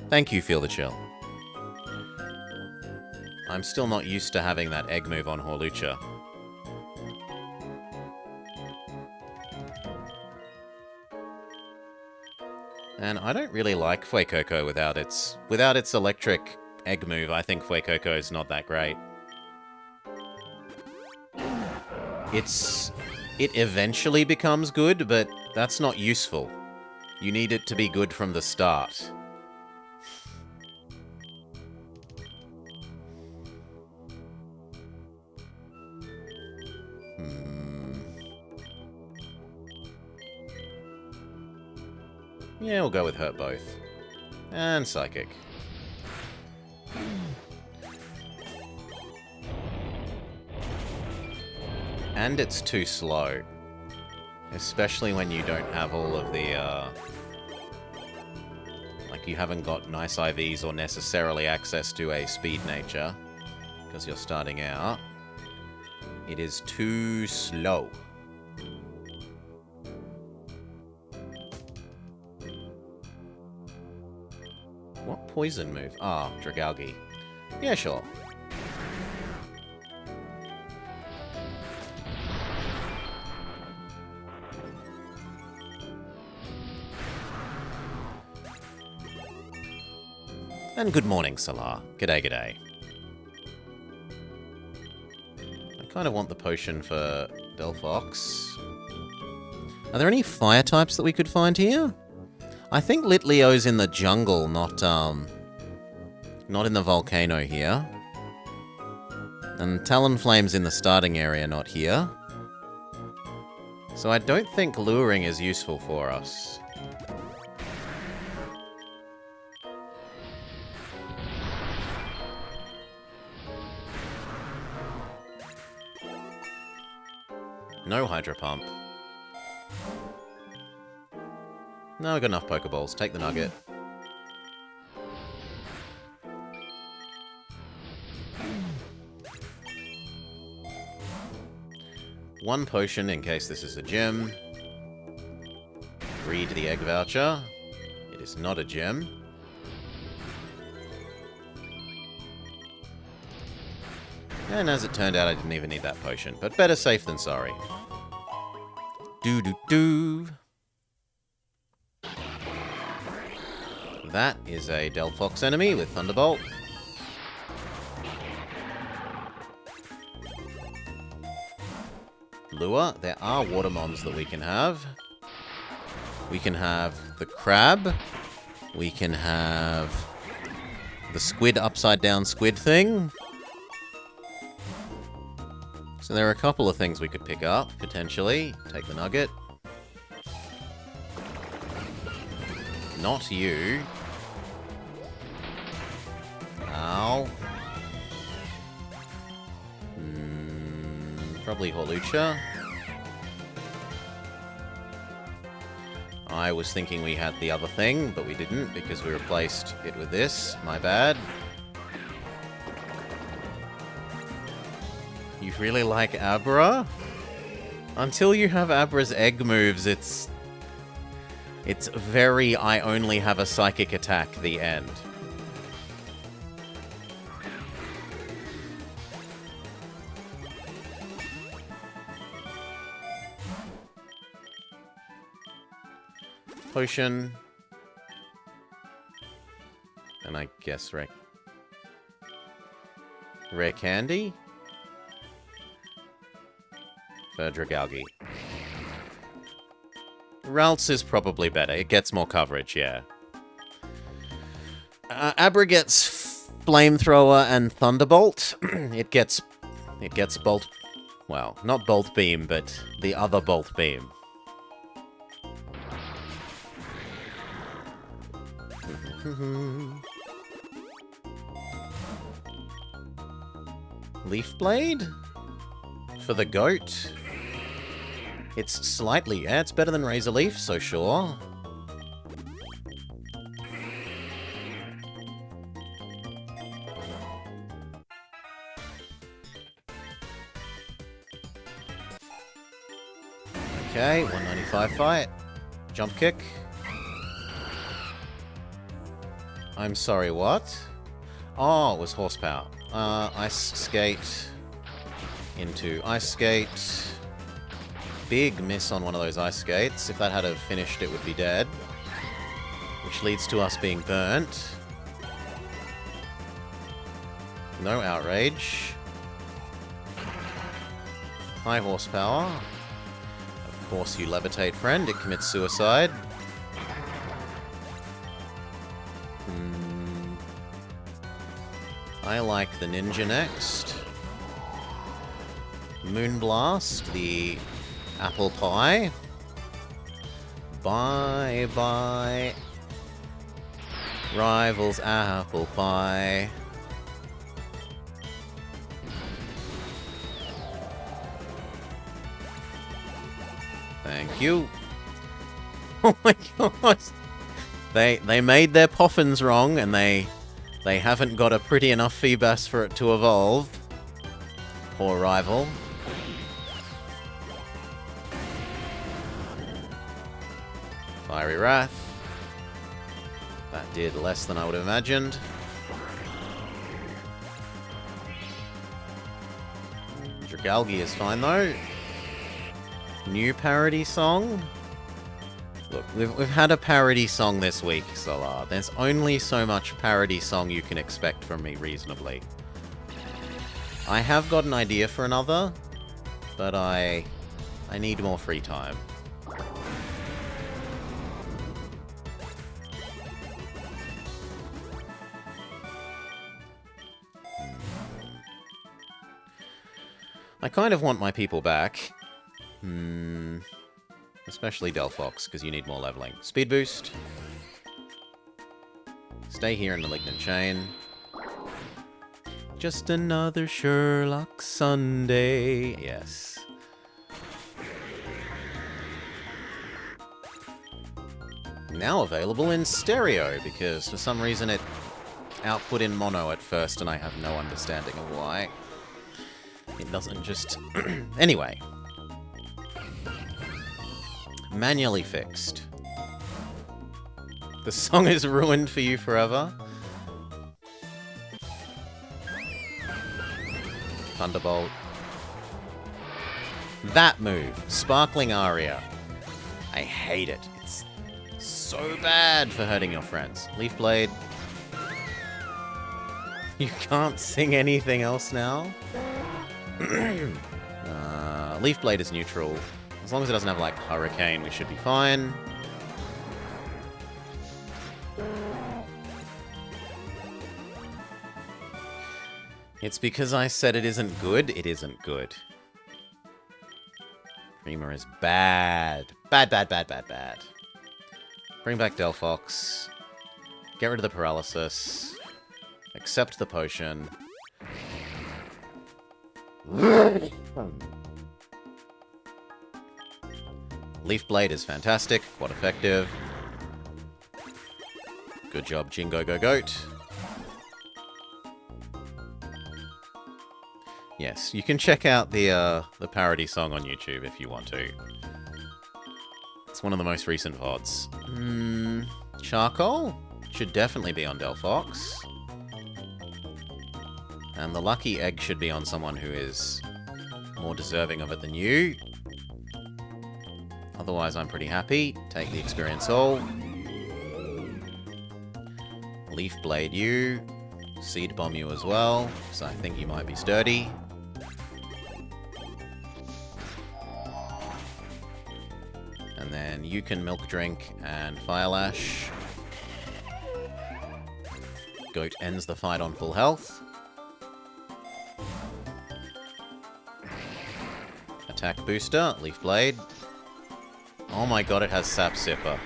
Thank you, Feel the Chill. I'm still not used to having that egg move on Hawlucha. And I don't really like Fuecoco without its electric egg move. I think Fuecoco is not that great. It eventually becomes good, but that's not useful. You need it to be good from the start. Yeah, we'll go with Hurt Both. And Psychic. And it's too slow. Especially when you don't have all of the, like, you haven't got nice IVs or necessarily access to a speed nature. Because you're starting out. It is too slow. What poison move? Ah, Dragalge. Yeah, sure. And good morning, Salar. G'day, g'day. Kind of want the potion for Delphox. Are there any fire types that we could find here? I think Litleo's in the jungle, not in the volcano here. And Talonflame's in the starting area, not here. So I don't think luring is useful for us. No Hydro Pump. No, we've got enough Pokeballs. Take the nugget. One potion in case this is a gem. Read the egg voucher. It is not a gem. And as it turned out, I didn't even need that potion. But better safe than sorry. Do-do-do. That is a Delphox enemy with Thunderbolt. Lure. There are Watermons that we can have. We can have the crab. We can have the squid upside down squid thing. So there are a couple of things we could pick up, potentially. Take the nugget. Not you. Ow. Probably Hawlucha. I was thinking we had the other thing, but we didn't because we replaced it with this. My bad. You really like Abra? Until you have Abra's egg moves, it's very I only have a psychic attack the end. Potion. And I guess rare candy? For Dragalge. Ralts is probably better. It gets more coverage, yeah. Abra gets Flamethrower and Thunderbolt. It gets Bolt... Well, not Bolt Beam, but the other Bolt Beam. Leaf Blade? For the goat? It's slightly... Yeah, it's better than Razor Leaf, so sure. Okay, 195 fight. Jump kick. I'm sorry, what? Oh, it was horsepower. Ice Skate into Ice Skate. Big miss on one of those Ice Skates. If that had have finished, it would be dead. Which leads to us being burnt. No Outrage. High horsepower. Of course you levitate, friend. It commits suicide. I like the ninja next. Moonblast, the apple pie. Bye-bye. Rivals apple pie. Thank you. Oh my god. They made their poffins wrong and they haven't got a pretty enough Feebas for it to evolve. Poor rival. Fiery Wrath. That did less than I would have imagined. Dragalge is fine though. New parody song. Look, we've had a parody song this week, Solar. There's only so much parody song you can expect from me reasonably. I have got an idea for another, but I need more free time. I kind of want my people back. Especially Delphox, because you need more leveling. Speed boost. Stay here in Malignant Chain. Just another Sherlock Sunday. Yes. Now available in stereo, because for some reason it output in mono at first, and I have no understanding of why. It doesn't just... Anyway. Manually fixed. The song is ruined for you forever. Thunderbolt. That move. Sparkling Aria. I hate it. It's so bad for hurting your friends. Leaf Blade. You can't sing anything else now? Leaf Blade is neutral. As long as it doesn't have, like, Hurricane, we should be fine. It's because I said it isn't good. It isn't good. Creamer is bad. Bad, bad, bad, bad, bad. Bring back Delphox. Get rid of the paralysis. Accept the potion. Leaf Blade is fantastic, quite effective. Good job, Jingo Go Goat. Yes, you can check out the parody song on YouTube if you want to. It's one of the most recent VODs. Charcoal should definitely be on Delphox. And the lucky egg should be on someone who is more deserving of it than you. Otherwise, I'm pretty happy. Take the experience all. Leaf Blade you. Seed Bomb you as well, so I think you might be sturdy. And then you can Milk Drink and Fire Lash. Goat ends the fight on full health. Attack booster, Leaf Blade. Oh my god, it has Sap Sipper.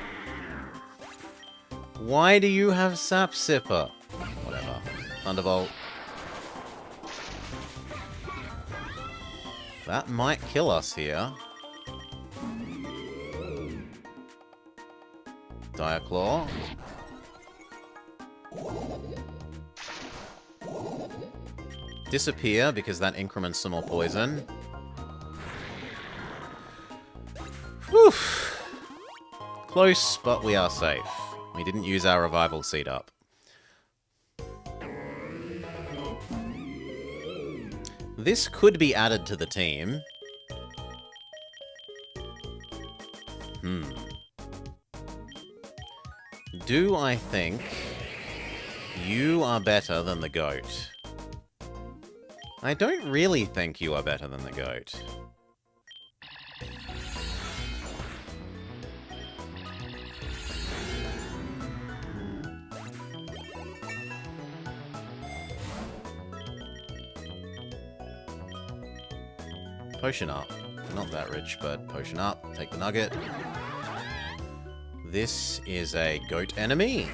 Why do you have Sap Sipper? Whatever. Thunderbolt. That might kill us here. Dire Claw. Disappear, because that increments some more poison. Whew. Close, but we are safe. We didn't use our revival seed up. This could be added to the team. Do I think you are better than the goat? I don't really think you are better than the goat. Potion up. Not that rich, but potion up. Take the nugget. This is a goat enemy.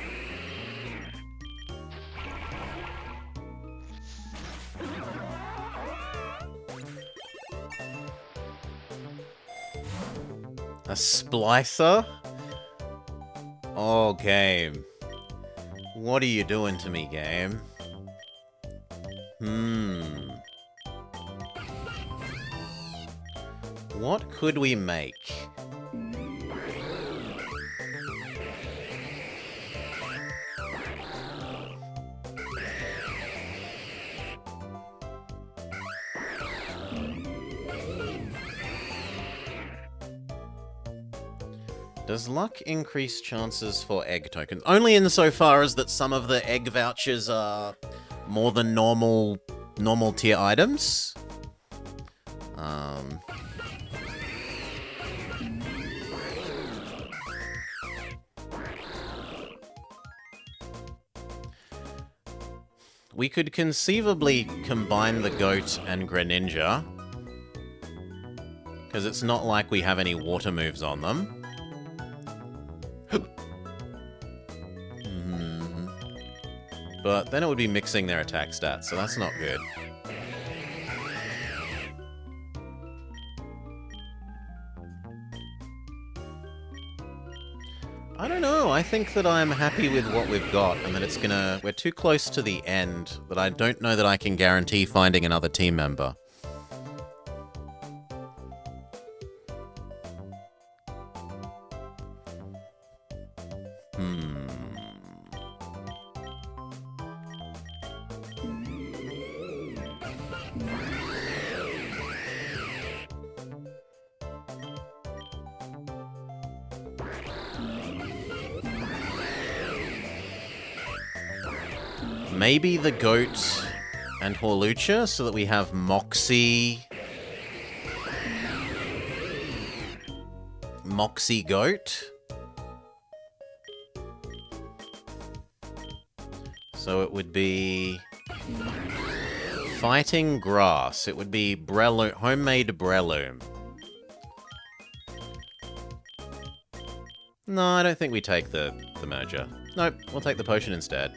A splicer? Oh, game. What are you doing to me, game? What could we make? Does luck increase chances for egg tokens? Only insofar as that some of the egg vouchers are more than normal normal tier items. We could conceivably combine the goat and Greninja, because it's not like we have any water moves on them. But then it would be mixing their attack stats, so that's not good. I don't know, I think that I'm happy with what we've got, and that we're too close to the end, that I don't know that I can guarantee finding another team member. Maybe the goat and Horlucha, so that we have Moxie goat. So it would be fighting grass. It would be homemade Breloom. No, I don't think we take the merger. Nope, we'll take the potion instead.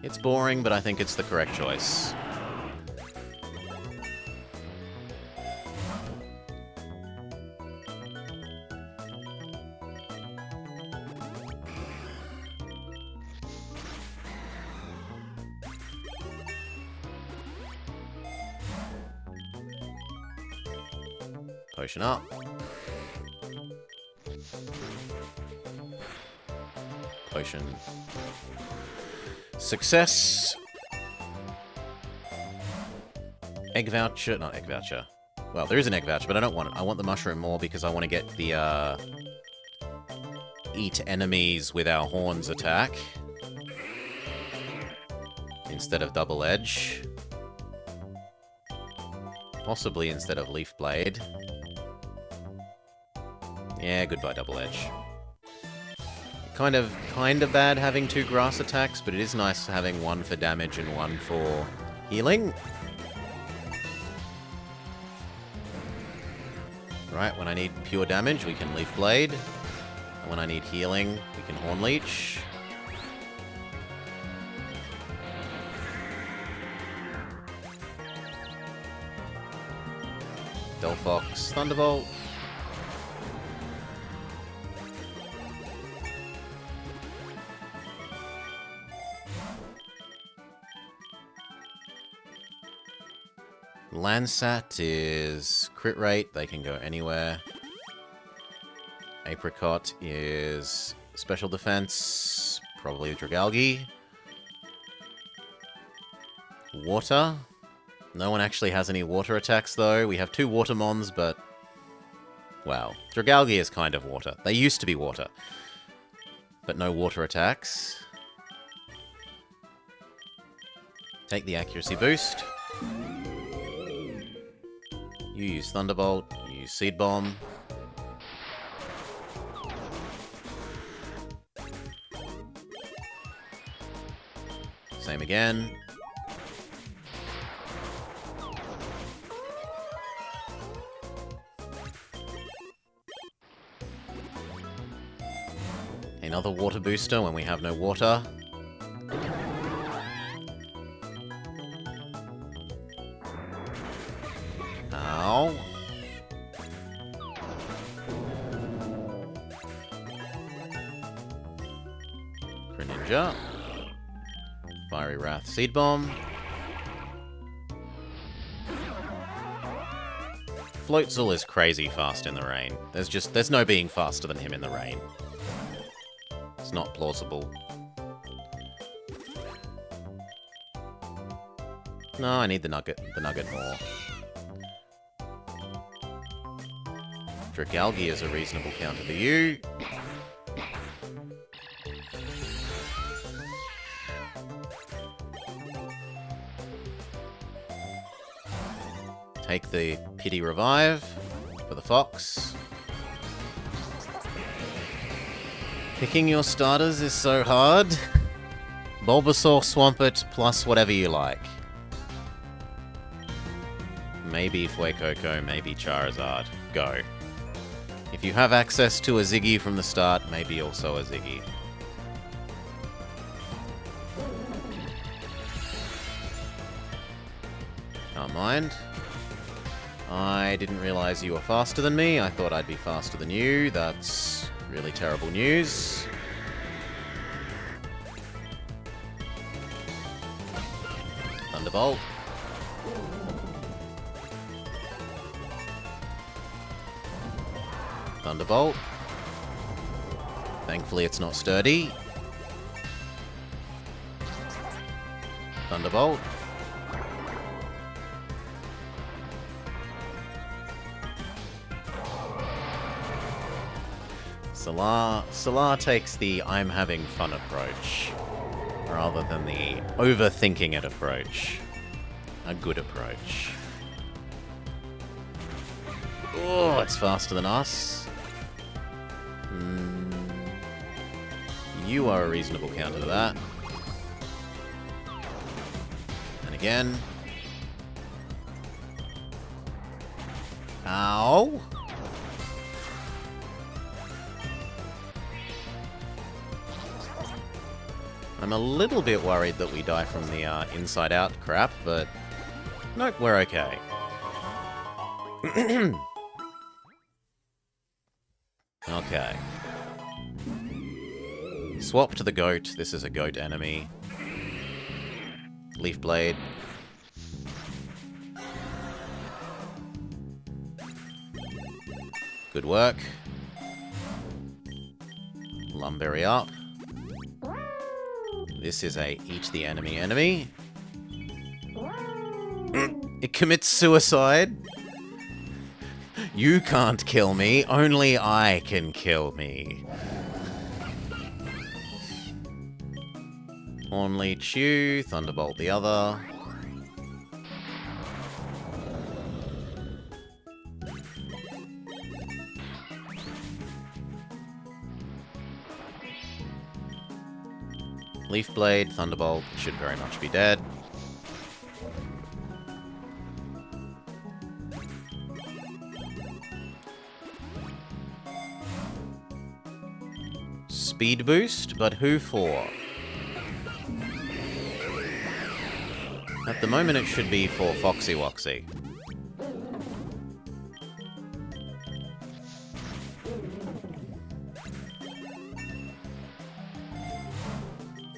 It's boring, but I think it's the correct choice. Potion up. Potion. Success. Egg voucher. Not egg voucher. Well, there is an egg voucher, but I don't want it. I want the mushroom more because I want to get the, eat enemies with our horns attack. Instead of double edge. Possibly instead of leaf blade. Yeah, goodbye double edge. Kind of bad having two grass attacks, but it is nice having one for damage and one for healing. Right, when I need pure damage, we can Leaf Blade. And when I need healing, we can Horn Leech. Delphox, Thunderbolt. Landsat is crit rate, they can go anywhere. Apricot is special defense, probably Dragalge. Water. No one actually has any water attacks though. We have two Watermons, but... Wow. Dragalge is kind of water. They used to be water. But no water attacks. Take the accuracy boost. You use Thunderbolt, you use Seed Bomb. Same again. Another water booster when we have no water. Ow. Greninja. Fiery Wrath Seed Bomb. Floatzel is crazy fast in the rain. There's no being faster than him in the rain. It's not plausible. No, I need the nugget more. Dragalge is a reasonable counter to you. Take the pity revive for the fox. Picking your starters is so hard. Bulbasaur, Swampert, plus whatever you like. Maybe Fuecoco, maybe Charizard. Go. If you have access to a Ziggy from the start, maybe also a Ziggy. Can't mind. I didn't realize you were faster than me. I thought I'd be faster than you. That's really terrible news. Thunderbolt. Thunderbolt. Thankfully it's not sturdy. Thunderbolt. Salar takes the I'm having fun approach, rather than the overthinking it approach. A good approach. Oh, it's faster than us. You are a reasonable counter to that. And again. Ow! I'm a little bit worried that we die from the inside out crap, but nope, we're okay. Okay. Swap to the goat. This is a goat enemy. Leaf Blade. Good work. Lumberry up. This is a eat the enemy. It commits suicide. You can't kill me, only I can kill me. Only Chew, Thunderbolt the other. Leaf Blade, Thunderbolt should very much be dead. Speed boost, but who for? At the moment it should be for Foxy Woxy.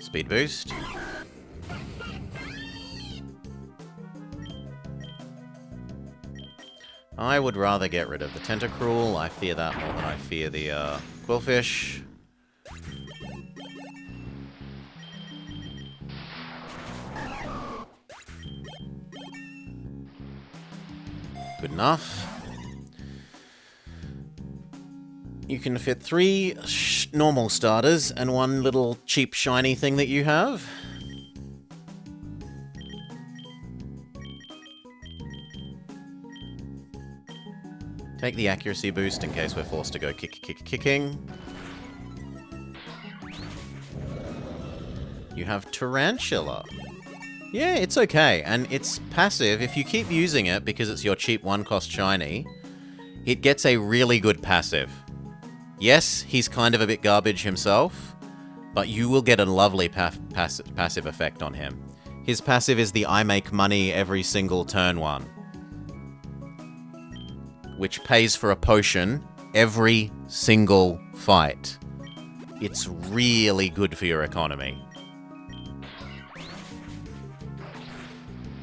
Speed boost. I would rather get rid of the Tentacruel. I fear that more than I fear the Quillfish. Good enough. You can fit 3 normal starters and 1 little cheap shiny thing that you have. Take the accuracy boost in case we're forced to go kicking. You have Tarantula. Yeah, it's okay, and it's passive. If you keep using it because it's your cheap 1-cost shiny, it gets a really good passive. Yes, he's kind of a bit garbage himself, but you will get a lovely passive effect on him. His passive is the I make money every single turn one, which pays for a potion every single fight. It's really good for your economy.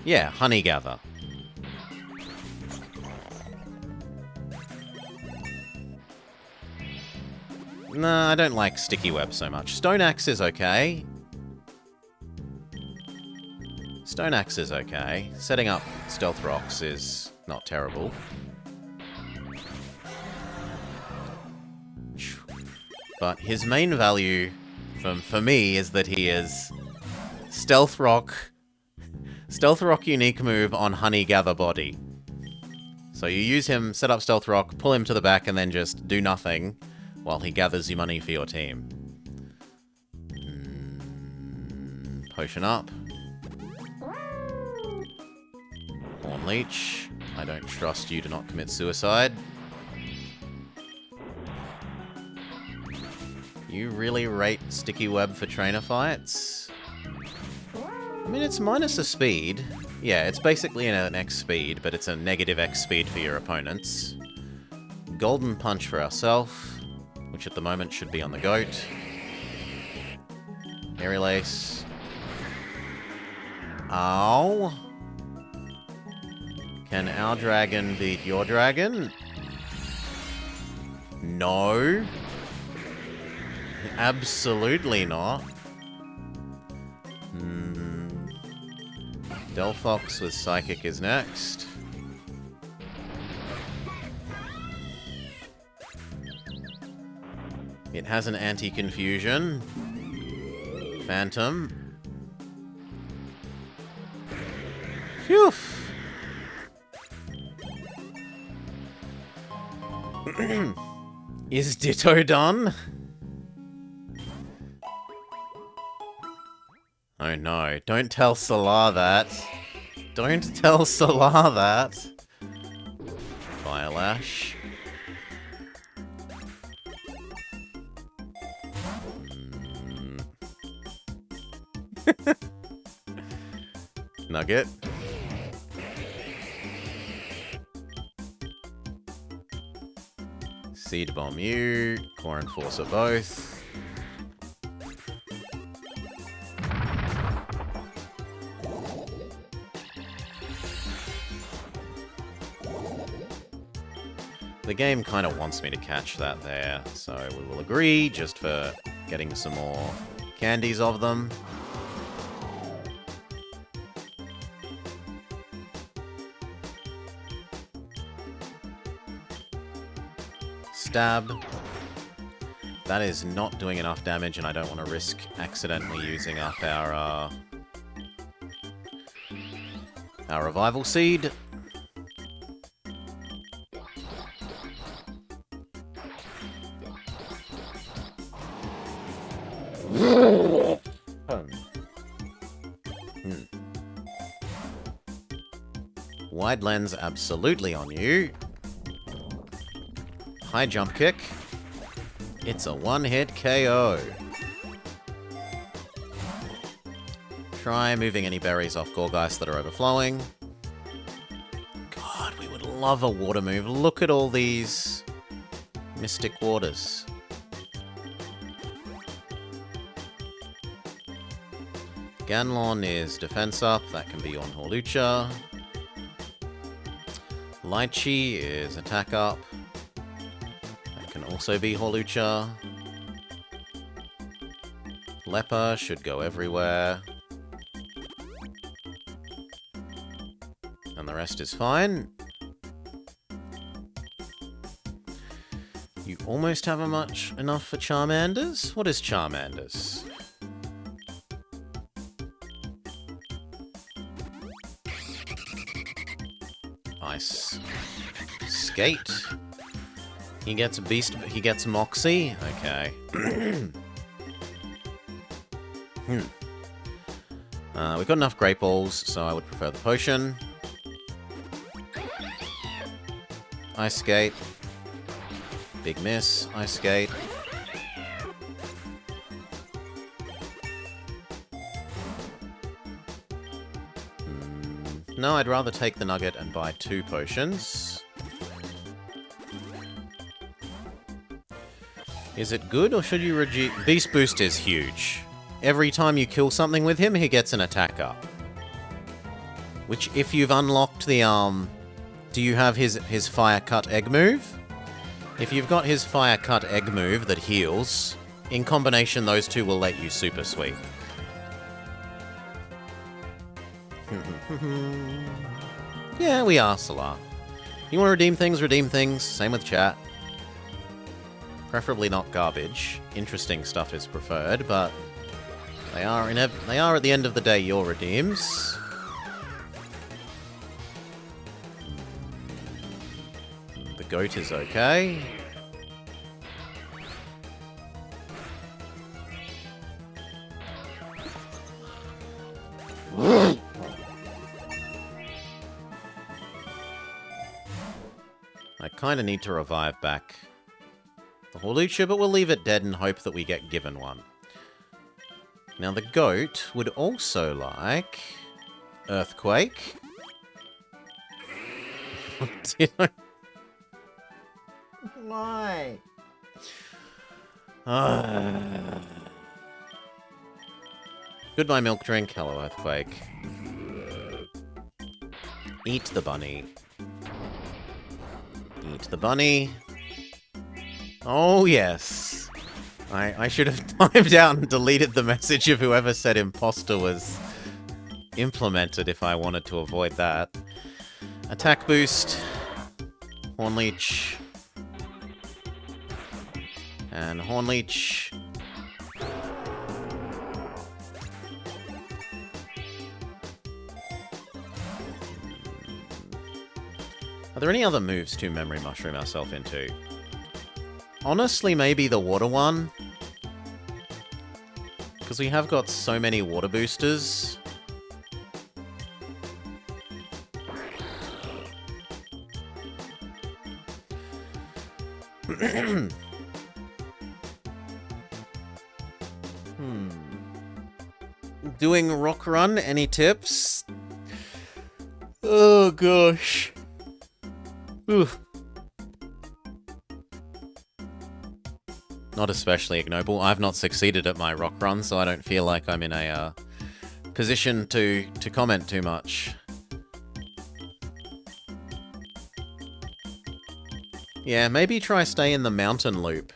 Yeah, Honey Gather. Nah, I don't like Sticky Web so much. Stone Axe is okay. Stone Axe is okay. Setting up Stealth Rocks is not terrible. But his main value for me is that he is Stealth Rock unique move on Honey Gather body. So you use him, set up Stealth Rock, pull him to the back, and then just do nothing while he gathers you money for your team. Potion up. Horn Leech. I don't trust you to not commit suicide. You really rate Sticky Web for trainer fights? I mean, it's minus a speed. Yeah, it's basically an X speed, but it's a negative X speed for your opponents. Golden Punch for ourselves, which at the moment should be on the goat. Airy Lace. Ow. Can our dragon beat your dragon? No. Absolutely not. Delphox with Psychic is next. It has an anti-confusion. Phantom. Phew! Is Ditto done? Oh no, don't tell Solar that. Don't tell Solar that. Fire Lash. Nugget. Seed Bomb you, Core Enforcer both. The game kind of wants me to catch that there, so we will agree just for getting some more candies of them. Stab. That is not doing enough damage, and I don't want to risk accidentally using up our Revival Seed. Wide Lens absolutely on you. High Jump Kick. It's a one-hit KO. Try moving any berries off Gorgeist that are overflowing. God, we would love a water move. Look at all these Mystic Waters. Ganlon is defense up. That can be on Hawlucha. Lychee is attack up. That can also be Hawlucha. Leper should go everywhere. And the rest is fine. You almost have enough for Charmanders? What is Charmanders? Ice Skate. He gets Beast. He gets Moxie. Okay. We've got enough Great Balls, so I would prefer the potion. Ice Skate. Big miss. Ice Skate. No, I'd rather take the nugget and buy 2 potions. Is it good, or should you reduce... Beast Boost is huge. Every time you kill something with him, he gets an attack up. Which, if you've unlocked the, do you have his Fire Cut Egg move? If you've got his Fire Cut Egg move that heals, in combination, those two will let you super sweep. Yeah, we are, Solar. You want to redeem things, redeem things. Same with chat. Preferably not garbage. Interesting stuff is preferred, but they are at the end of the day your redeems. The goat is okay. I kind of need to revive back the Horlucha, but we'll leave it dead and hope that we get given one. Now, the goat would also like Earthquake. Did I? Why? Goodbye, milk drink. Hello, Earthquake. Eat the bunny. Eat the bunny. Oh, yes. I should have timed out and deleted the message of whoever said imposter was implemented if I wanted to avoid that. Attack boost. Hornleech. And Hornleech. Are there any other moves to Memory Mushroom ourselves into? Honestly, maybe the water one. Because we have got so many water boosters. Doing Rock Run, any tips? Oh gosh. Oof. Not especially ignoble. I've not succeeded at my rock run, so I don't feel like I'm in a position to comment too much. Yeah, maybe try stay in the mountain loop.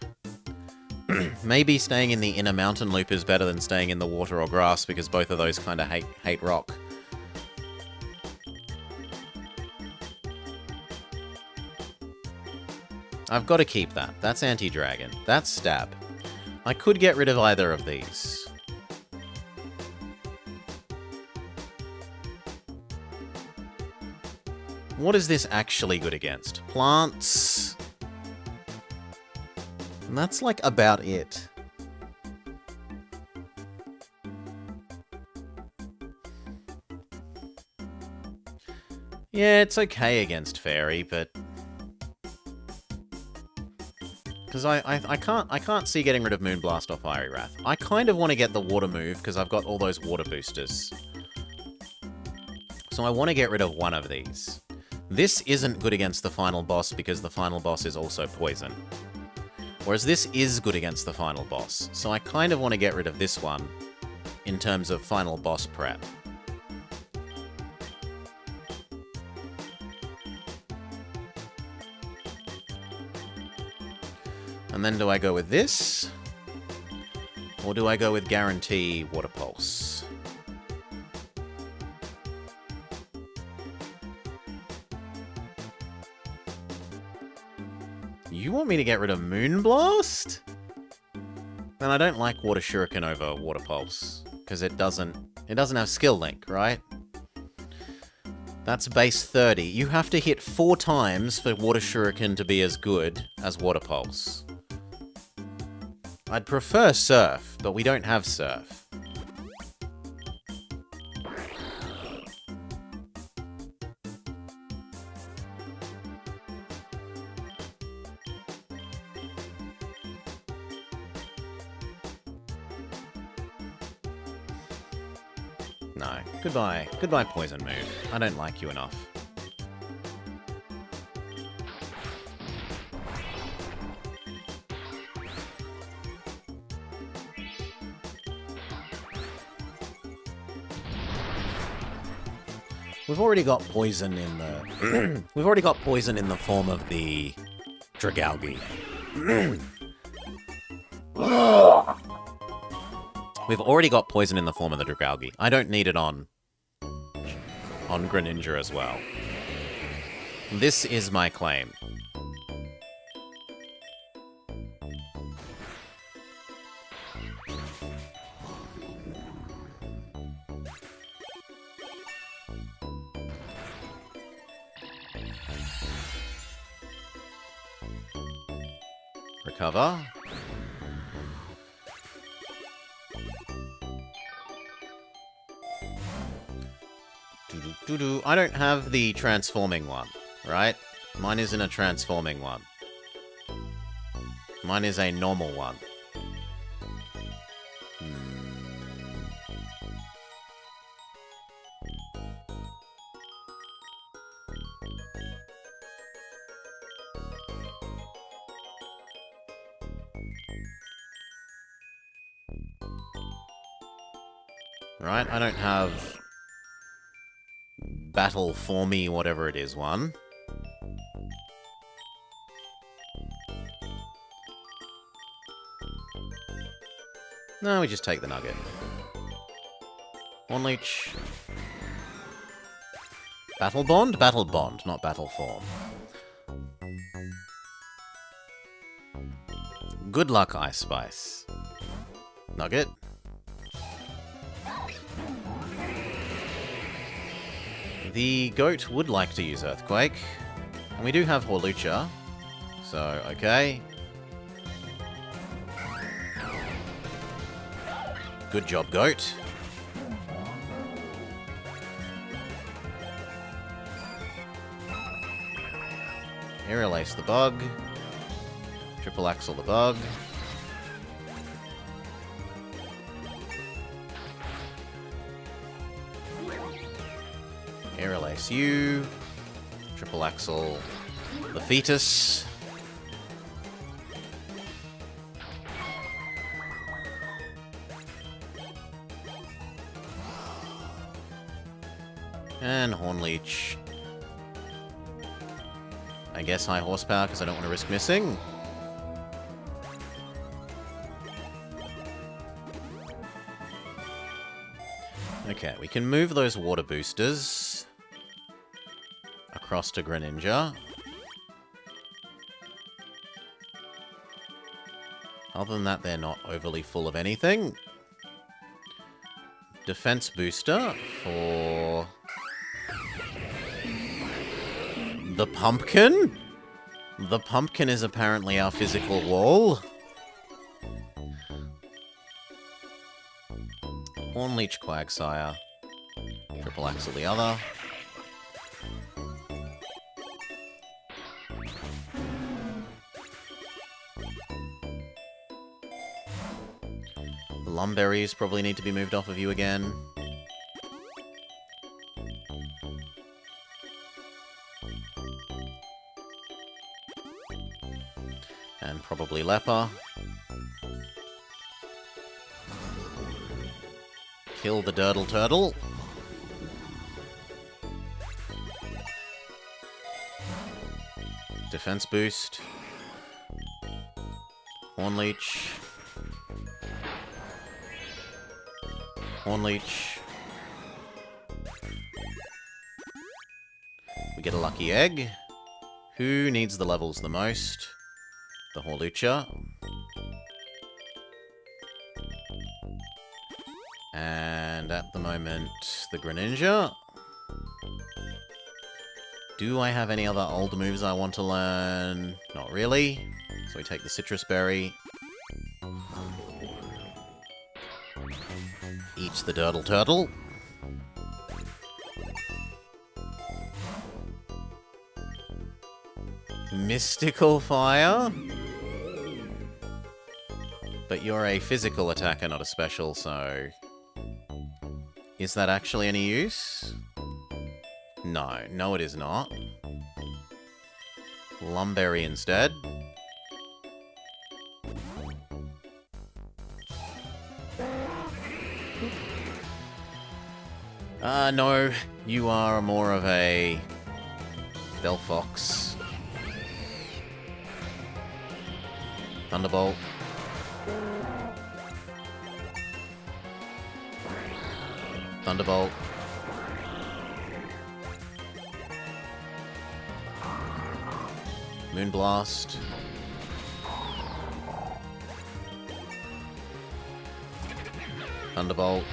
Maybe staying in the inner mountain loop is better than staying in the water or grass, because both of those kind of hate rock. I've got to keep that. That's anti-dragon. That's stab. I could get rid of either of these. What is this actually good against? Plants. And that's like about it. Yeah, it's okay against Fairy, but because I can't see getting rid of Moonblast or Fiery Wrath. I kind of want to get the water move because I've got all those water boosters. So I want to get rid of one of these. This isn't good against the final boss because the final boss is also poison. Whereas this is good against the final boss. So I kind of want to get rid of this one in terms of final boss prep. And then do I go with this? Or do I go with Guarantee Water Pulse? You want me to get rid of Moonblast? Then I don't like Water Shuriken over Water Pulse, because it doesn't have skill link, right? That's base 30. You have to hit 4 times for Water Shuriken to be as good as Water Pulse. I'd prefer Surf, but we don't have Surf. No. Goodbye. Goodbye, Poison Move. I don't like you enough. We've already got poison in the... We've already got poison in the form of the... Dragalge. We've already got poison in the form of the Dragalge. I don't need it on Greninja as well. This is my claim. Recover. Doo-doo-doo-doo. I don't have the transforming one, right? Mine isn't a transforming one. Mine is a normal one. Right, I don't have Battle for Me, whatever it is, one. No, we just take the nugget. One leech. Battle Bond? Battle Bond, not Battle Form. Good luck, Ice Spice. Nugget. The goat would like to use Earthquake. And we do have Hawlucha. So, okay. Good job, goat. Aerial Ace the bug. Triple Axle the bug. Aerial Ace you. Triple Axle the fetus. And Hornleech. I guess high horsepower because I don't want to risk missing. Okay, we can move those water boosters across to Greninja. Other than that, they're not overly full of anything. Defense booster for the pumpkin? The pumpkin is apparently our physical wall. Hornleech Quagsire. Triple Axle the other. The Lumberries probably need to be moved off of you again. And probably Leper. Kill the Durdle Turtle. Defense boost. Hornleech. Hornleech. We get a lucky egg. Who needs the levels the most? The Hawlucha. And at the moment, the Greninja. Do I have any other old moves I want to learn? Not really. So we take the Citrus Berry. Eats the Durdle Turtle. Mystical Fire? But you're a physical attacker, not a special, so... Is that actually any use? No. No, it is not. Lumberry instead. No. You are more of a... Delphox. Thunderbolt. Thunderbolt. Moonblast. Thunderbolt.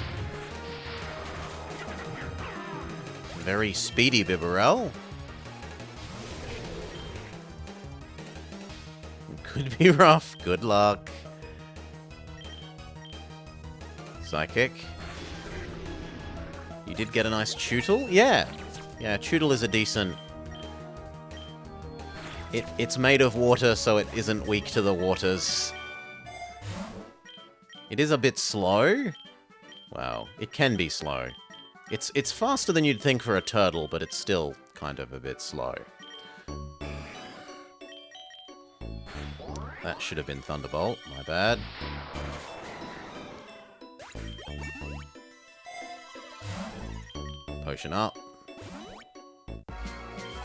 Very speedy Bibarel. Could be rough. Good luck. Psychic. You did get a nice Tootle? Yeah. Yeah, Tootle is a decent... It's made of water, so it isn't weak to the waters. It is a bit slow. Wow, it can be slow. It's faster than you'd think for a turtle, but it's still kind of a bit slow. That should have been Thunderbolt, my bad. Potion up.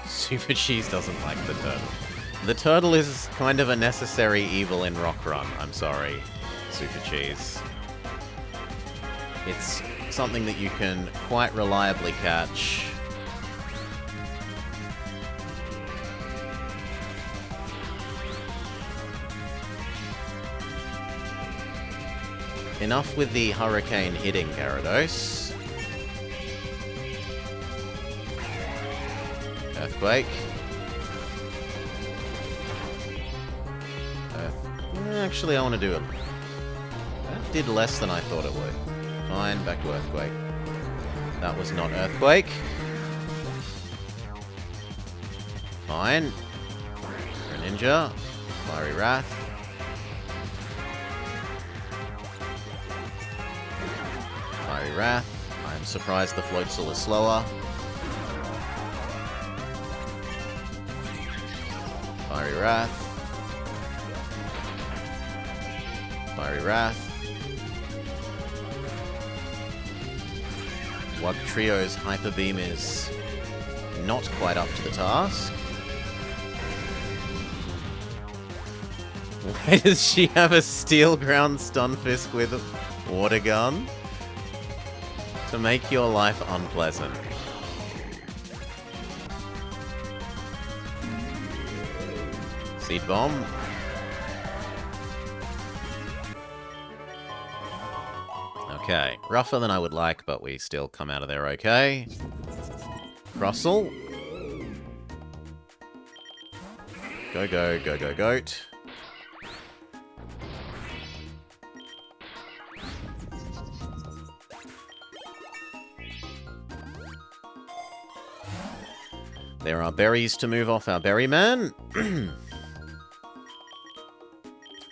Super Cheese doesn't like the turtle. The turtle is kind of a necessary evil in Rock Run. I'm sorry, Super Cheese. It's something that you can quite reliably catch. Enough with the hurricane hitting Gyarados. Earthquake. Actually, I want to do it. That did less than I thought it would. Fine, back to Earthquake. That was not Earthquake. Fine. Greninja. Fiery Wrath. Fiery Wrath. I'm surprised the Floatzel is slower. Fiery Wrath. Fiery Wrath. Wugtrio's Hyper Beam is not quite up to the task. Why does she have a Steel Ground Stunfisk with Water Gun? To make your life unpleasant. Seed Bomb. Okay, rougher than I would like, but we still come out of there okay. Crossel. Go, go, go, go, goat. There are berries to move off our berry man.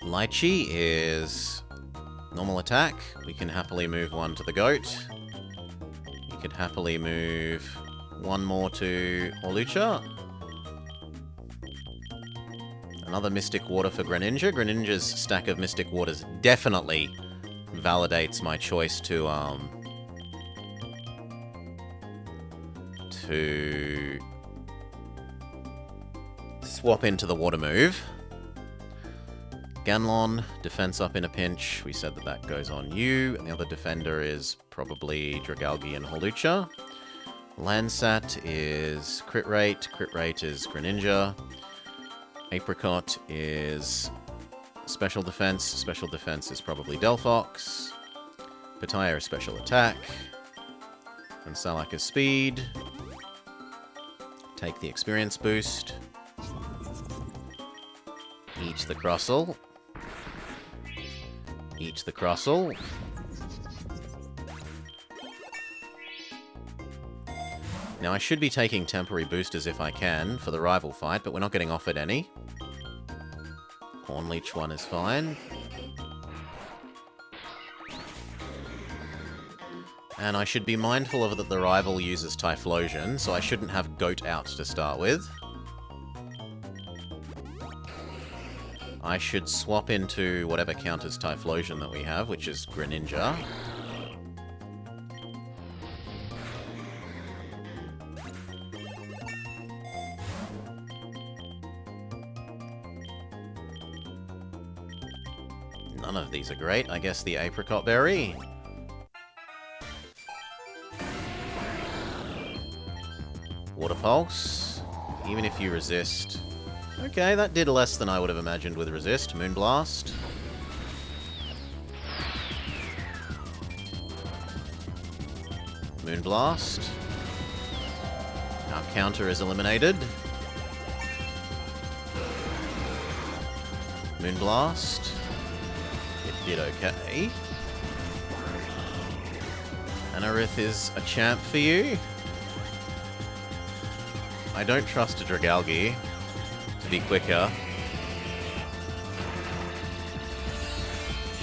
Lychee is normal attack. We can happily move one to the goat. You could happily move one more to Hawlucha. Another Mystic Water for Greninja. Greninja's stack of Mystic Waters definitely validates my choice to swap into the water move. Ganlon, defense up in a pinch. We said that that goes on you. And the other defender is probably Dragalge and Hawlucha. Landsat is crit rate. Crit rate is Greninja. Apricot is special defense. Special defense is probably Delphox. Pataya is special attack. And Salak is speed. Take the experience boost. Eat the Crossel. Eat the Crossel. Now I should be taking temporary boosters if I can for the rival fight, but we're not getting offered any. Hornleech one is fine. And I should be mindful of that the rival uses Typhlosion, so I shouldn't have Goat out to start with. I should swap into whatever counters Typhlosion that we have, which is Greninja. None of these are great. I guess the Apricot Berry. Water Pulse. Even if you resist... Okay, that did less than I would have imagined with resist. Moonblast. Moonblast. Our counter is eliminated. Moonblast. It did okay. Anorith is a champ for you. I don't trust a Dragalge to be quicker.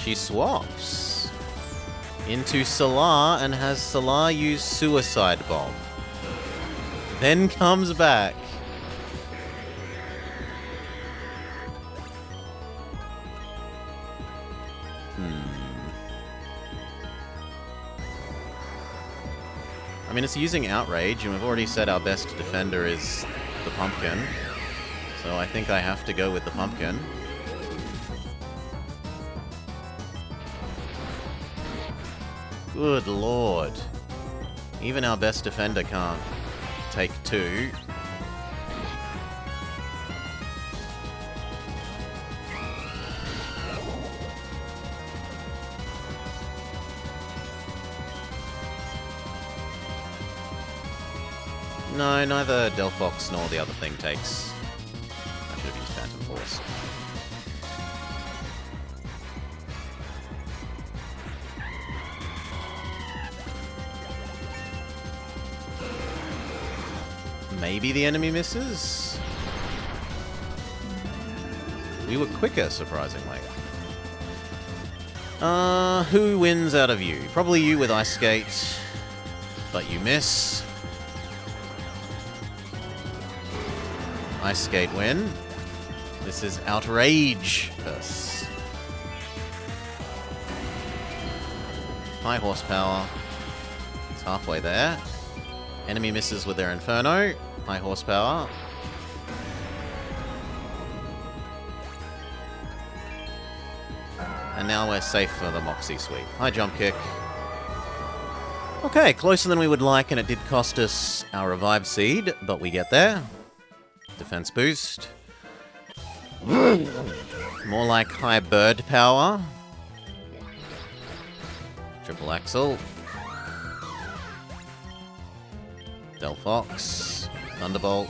She swaps into Salar and has Salar use Suicide Bomb. Then comes back. I mean, it's using Outrage, and we've already said our best defender is the Pumpkin. So I think I have to go with the Pumpkin. Good lord. Even our best defender can't take 2. No, neither Delphox nor the other thing takes. I should have used Phantom Force. Maybe the enemy misses? We were quicker, surprisingly. Who wins out of you? Probably you with Ice Skate, but you miss. Ice Skate win. This is Outrage. High horsepower. It's halfway there. Enemy misses with their Inferno. High horsepower. And now we're safe for the Moxie sweep. High jump kick. Okay, closer than we would like, and it did cost us our Revive Seed, but we get there. Defense boost. More like high bird power. Triple Axle. Delphox. Thunderbolt.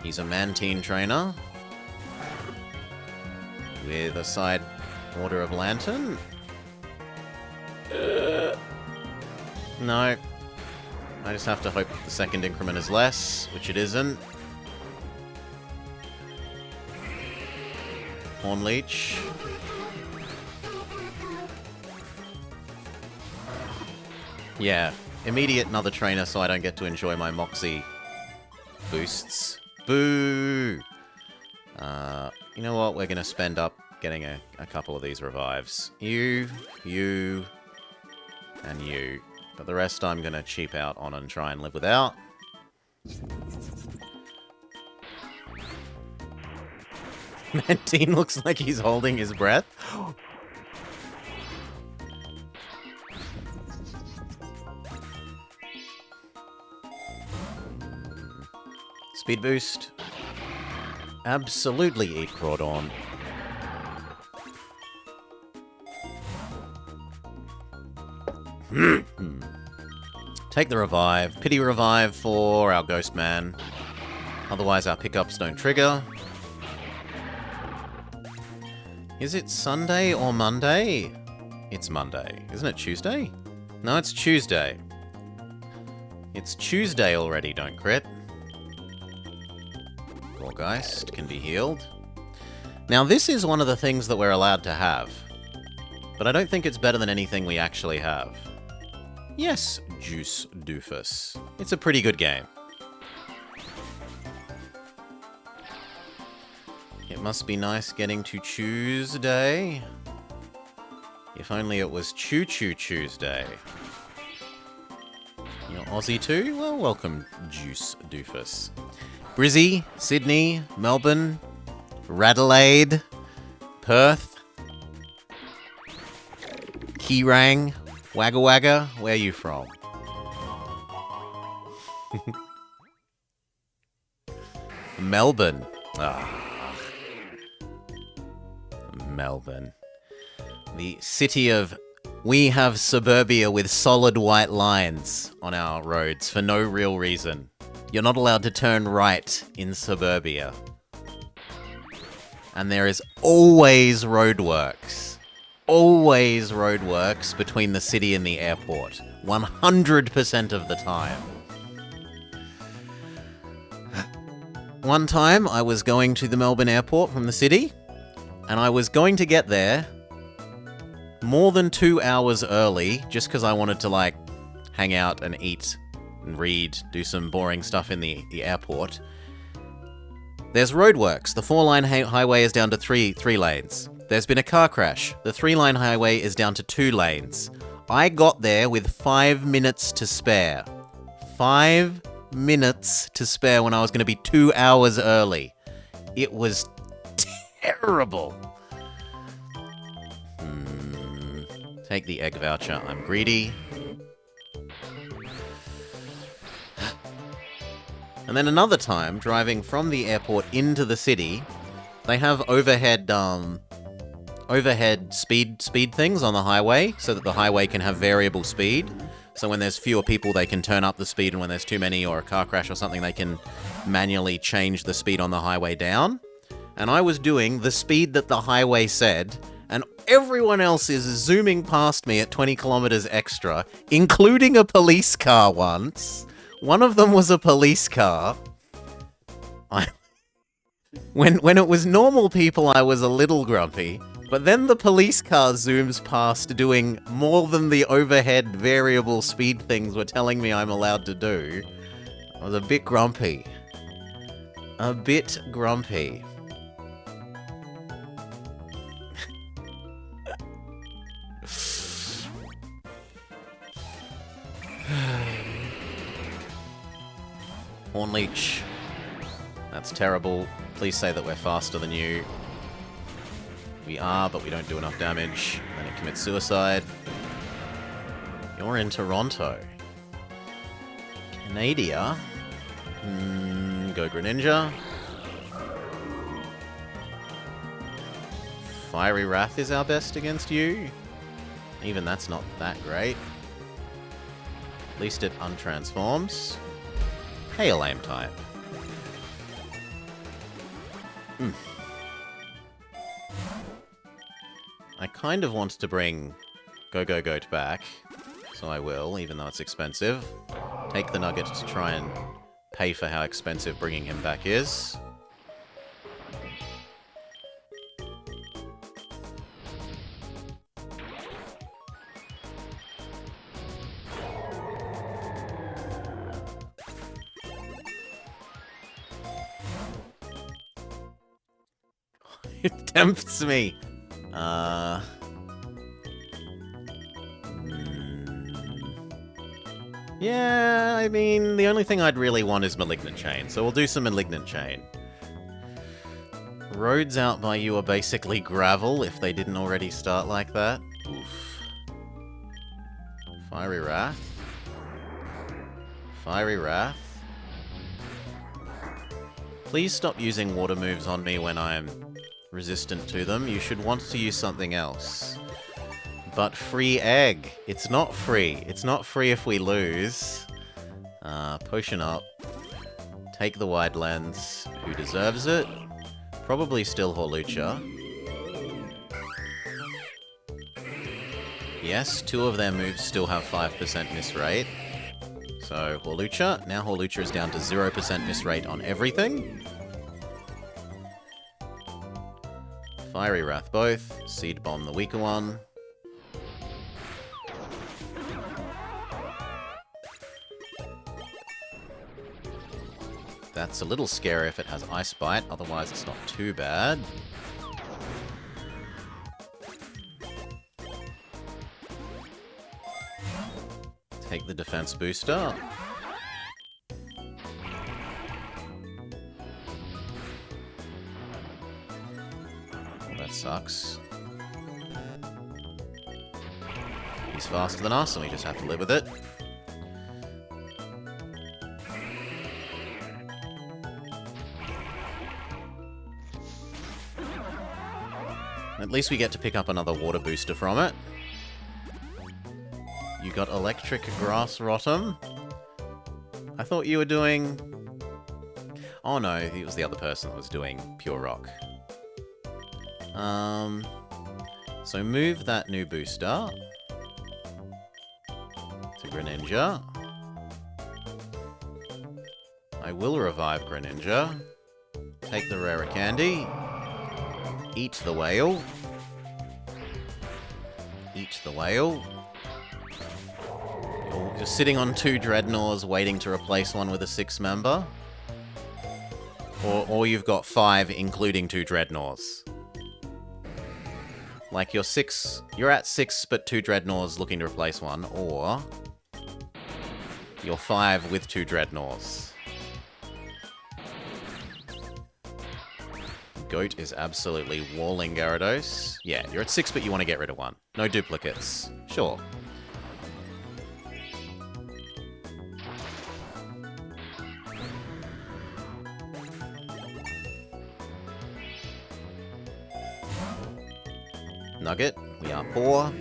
He's a Mantine trainer. With a side Order of Lantern. No. I just have to hope the second increment is less, which it isn't. Horn Leech. Yeah, immediate another trainer so I don't get to enjoy my Moxie boosts. Boo! You know what? We're going to spend up getting a couple of these revives. You, and you. But the rest I'm going to cheap out on and try and live without. Mantine looks like he's holding his breath. Speed boost. Absolutely eat Crawdon. Take the revive. Pity revive for our Ghost Man. Otherwise our pickups don't trigger. Is it Sunday or Monday? It's Monday. Isn't it Tuesday? No, it's Tuesday. It's Tuesday already, don't crit. Gorgeist can be healed. Now this is one of the things that we're allowed to have. But I don't think it's better than anything we actually have. Yes, Juice Doofus. It's a pretty good game. It must be nice getting to Tuesday. If only it was Choo Choo Tuesday. You're Aussie too? Well, welcome, Juice Doofus. Brizzy, Sydney, Melbourne, Radelaide, Perth, Keyrang, Wagga Wagga, where are you from? Melbourne. Ah. Melbourne. The city of... We have suburbia with solid white lines on our roads for no real reason. You're not allowed to turn right in suburbia. And there is always roadworks. Always roadworks between the city and the airport. 100% of the time. One time, I was going to the Melbourne airport from the city, and I was going to get there more than 2 hours early, just because I wanted to, like, hang out and eat and read, do some boring stuff in the airport. There's roadworks. The 4-line highway is down to three lanes. There's been a car crash. The 3-line highway is down to 2 lanes. I got there with 5 minutes to spare. 5 minutes to spare when I was going to be 2 hours early. It was terrible. Take the egg voucher. I'm greedy. And then another time, driving from the airport into the city, they have overhead speed things on the highway, so that the highway can have variable speed. So when there's fewer people, they can turn up the speed, and when there's too many or a car crash or something, they can manually change the speed on the highway down. And I was doing the speed that the highway said, and everyone else is zooming past me at 20 kilometers extra, including a police car once. One of them was a police car. When it was normal people, I was a little grumpy. But then the police car zooms past doing more than the overhead variable speed things were telling me I'm allowed to do. I was a bit grumpy. A bit grumpy. Horn Leech. That's terrible. Please say that we're faster than you. We are, but we don't do enough damage. Then it commits suicide. You're in Toronto. Canada. Go Greninja. Fiery Wrath is our best against you. Even that's not that great. At least it untransforms. Hail Aim type. I kind of want to bring Go-Go-Goat back, so I will, even though it's expensive. Take the nugget to try and pay for how expensive bringing him back is. It tempts me. Yeah, I mean, the only thing I'd really want is Malignant Chain, so we'll do some Malignant Chain. Roads out by you are basically gravel, if they didn't already start like that. Oof. Fiery Wrath. Fiery Wrath. Please stop using water moves on me when I'm resistant to them. You should want to use something else. But free egg. It's not free. It's not free if we lose. Potion up. Take the wide lens. Who deserves it? Probably still Horlucha. Yes, 2 of their moves still have 5% miss rate. So, Horlucha. Now Horlucha is down to 0% miss rate on everything. Fiery Wrath both. Seed Bomb the weaker one. That's a little scary if it has Ice Bite, otherwise it's not too bad. Take the defense booster. Well, that sucks. He's faster than us and we just have to live with it. At least we get to pick up another water booster from it. You got Electric Grass Rotom? I thought you were doing... Oh no, it was the other person that was doing Pure Rock. So move that new booster to Greninja. I will revive Greninja. Take the rare candy. Eat the whale. Eat the whale. You're sitting on 2 Dreadnoughts waiting to replace one with a 6-member. Or you've got 5, including 2 Dreadnoughts. Like, you're at 6, but 2 Dreadnoughts looking to replace one, or you're 5 with 2 Dreadnoughts. Goat is absolutely walling Gyarados. Yeah, you're at 6, but you want to get rid of one. No duplicates. Sure. Nugget, we are poor.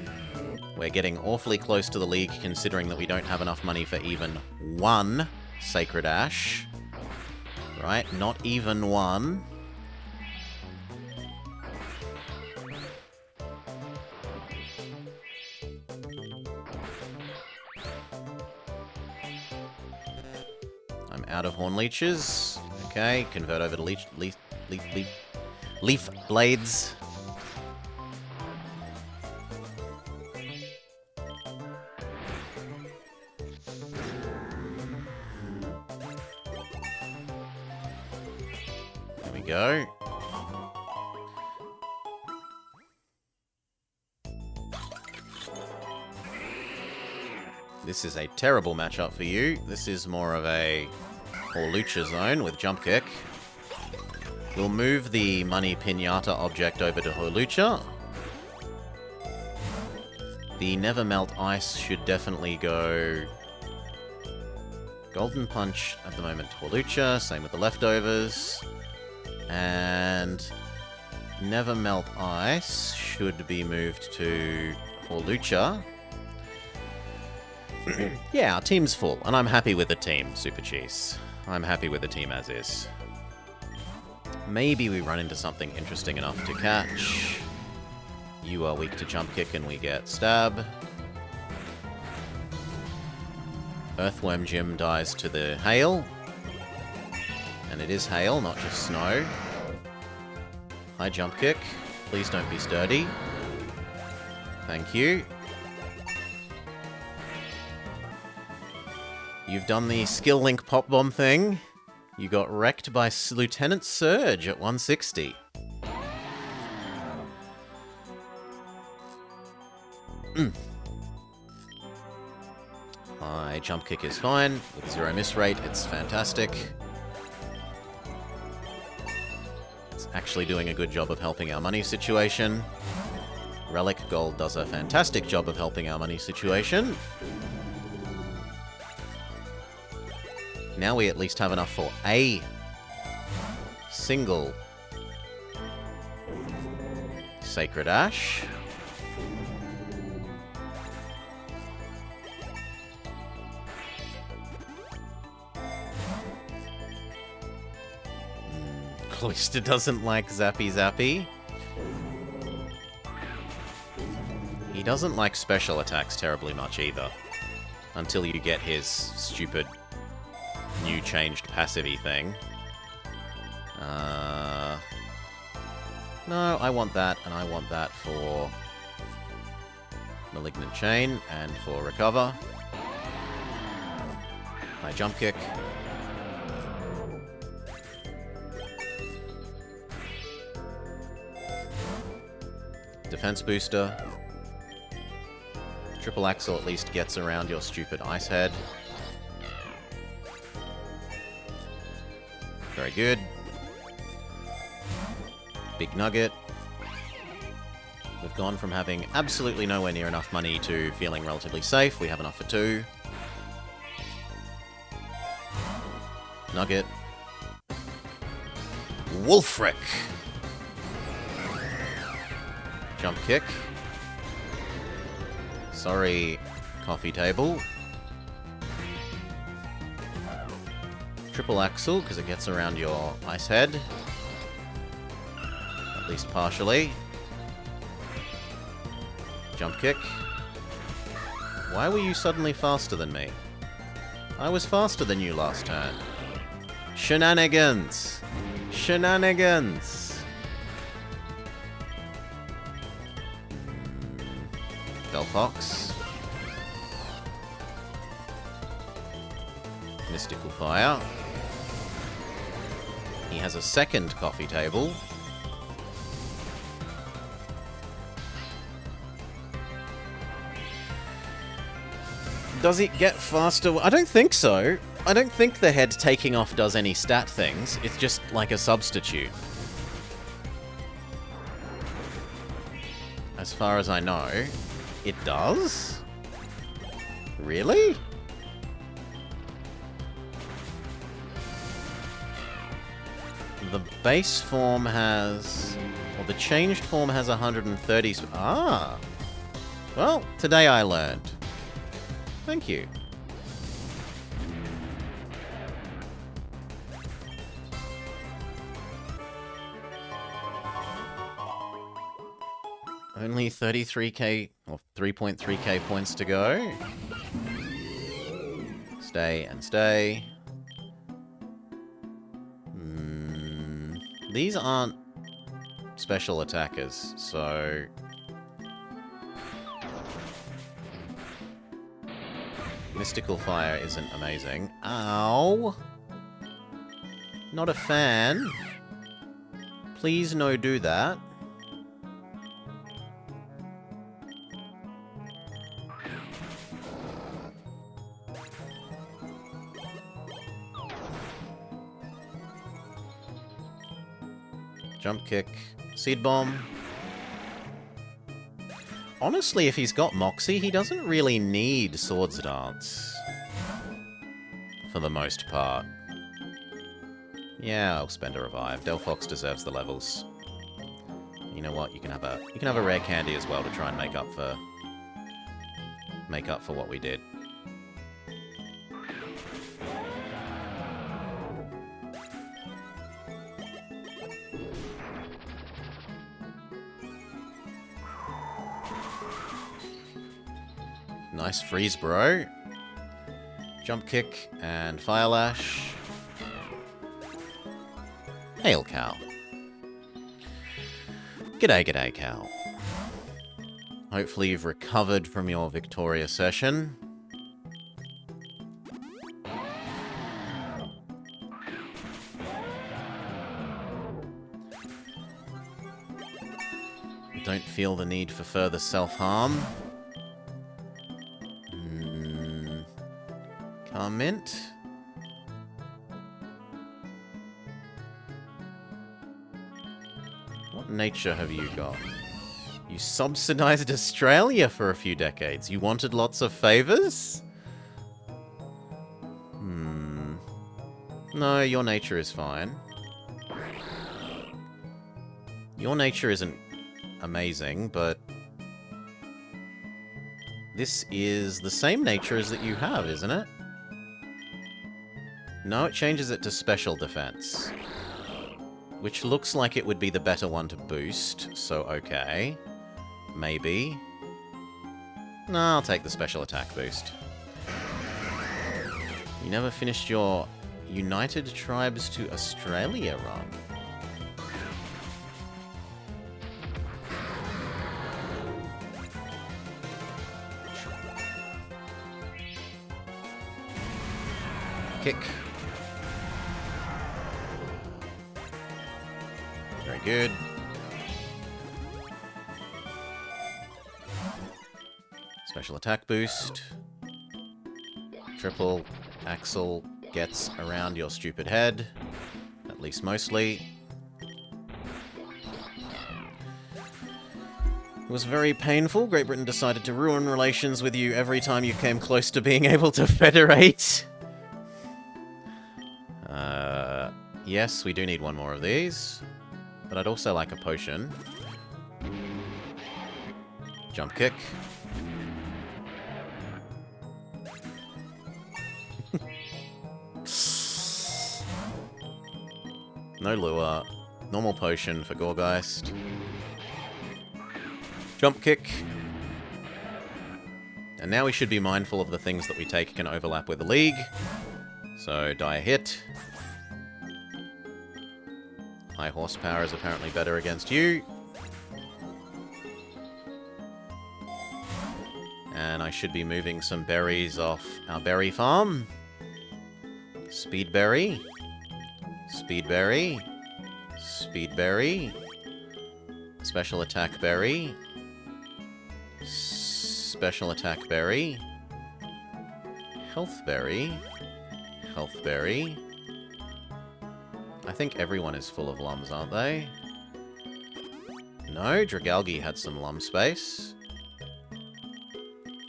We're getting awfully close to the league, considering that we don't have enough money for even 1 Sacred Ash. Right, not even 1. I'm out of Horn Leeches. Okay, convert over to Leaf Blades. Go. This is a terrible matchup for you. This is more of a Hawlucha zone with Jump Kick. We'll move the Money Pinata object over to Hawlucha. The Never Melt Ice should definitely go Golden Punch at the moment to Hawlucha, same with the leftovers. And Never Melt Ice should be moved to Hawlucha. Yeah, our team's full, and I'm happy with the team, Super Cheese. I'm happy with the team as is. Maybe we run into something interesting enough to catch. You are weak to Jump Kick and we get Stab. Earthworm Jim dies to the Hail. And it is hail, not just snow. High Jump Kick. Please don't be sturdy. Thank you. You've done the Skill Link Pop Bomb thing. You got wrecked by Lieutenant Surge at 160. High Jump Kick is fine. With 0 miss rate, it's fantastic. Actually doing a good job of helping our money situation. Relic Gold does a fantastic job of helping our money situation. Now we at least have enough for a single Sacred Ash. Cloyster doesn't like Zappy Zappy. He doesn't like special attacks terribly much either. Until you get his stupid new changed passive-y thing. No, I want that, and I want that for Malignant Chain and for Recover. High Jump Kick. Defense Booster. Triple Axle at least gets around your stupid Ice Head. Very good. Big Nugget. We've gone from having absolutely nowhere near enough money to feeling relatively safe. We have enough for 2. Nugget. Wolfric. Jump Kick. Sorry, Coffee Table. Triple Axle, because it gets around your Ice Head. At least partially. Jump kick. Why were you suddenly faster than me? I was faster than you last turn. Shenanigans! Shenanigans! Delphox. Mystical Fire. He has a second coffee table. Does it get faster? I don't think so. I don't think the head taking off does any stat things. It's just like a substitute. As far as I know, it does? Really? The base form has... Well, the changed form has 130... Ah! Well, today I learned. Thank you. Only 33k, or 3.3k points to go. Stay and stay. These aren't special attackers, so... Mystical Fire isn't amazing. Ow! Not a fan. Please no do that. Jump kick. Seed bomb. Honestly, if he's got Moxie, he doesn't really need Swords Dance. For the most part. Yeah, I'll spend a revive. Delphox deserves the levels. You know what? You can have a rare candy as well to try and make up for what we did. Nice freeze, bro. Jump kick and Fire Lash. Hail, Cal. G'day, g'day, Cal. Hopefully you've recovered from your Victoria session. Don't feel the need for further self-harm. Mint. What nature have you got? You subsidized Australia for a few decades. You wanted lots of favors? No, your nature is fine. Your nature isn't amazing, but this is the same nature as that you have, isn't it? No, it changes it to special defense. Which looks like it would be the better one to boost, so okay. Maybe. No, I'll take the special attack boost. You never finished your United Tribes to Australia run. Kick. Very good. Special attack boost. Triple Axel gets around your stupid head. At least mostly. It was very painful. Great Britain decided to ruin relations with you every time you came close to being able to federate. Yes, we do need one more of these. But I'd also like a potion. Jump kick. No lure. Normal potion for Gorgeist. Jump kick. And now we should be mindful of the things that we take can overlap with the League. So, Dire Hit. High Horsepower is apparently better against you. And I should be moving some berries off our berry farm. Speedberry. Speedberry. Speedberry. Special attack berry. Special attack berry. Health berry. Health berry. I think everyone is full of lums, aren't they? No, Dragalge had some lum space.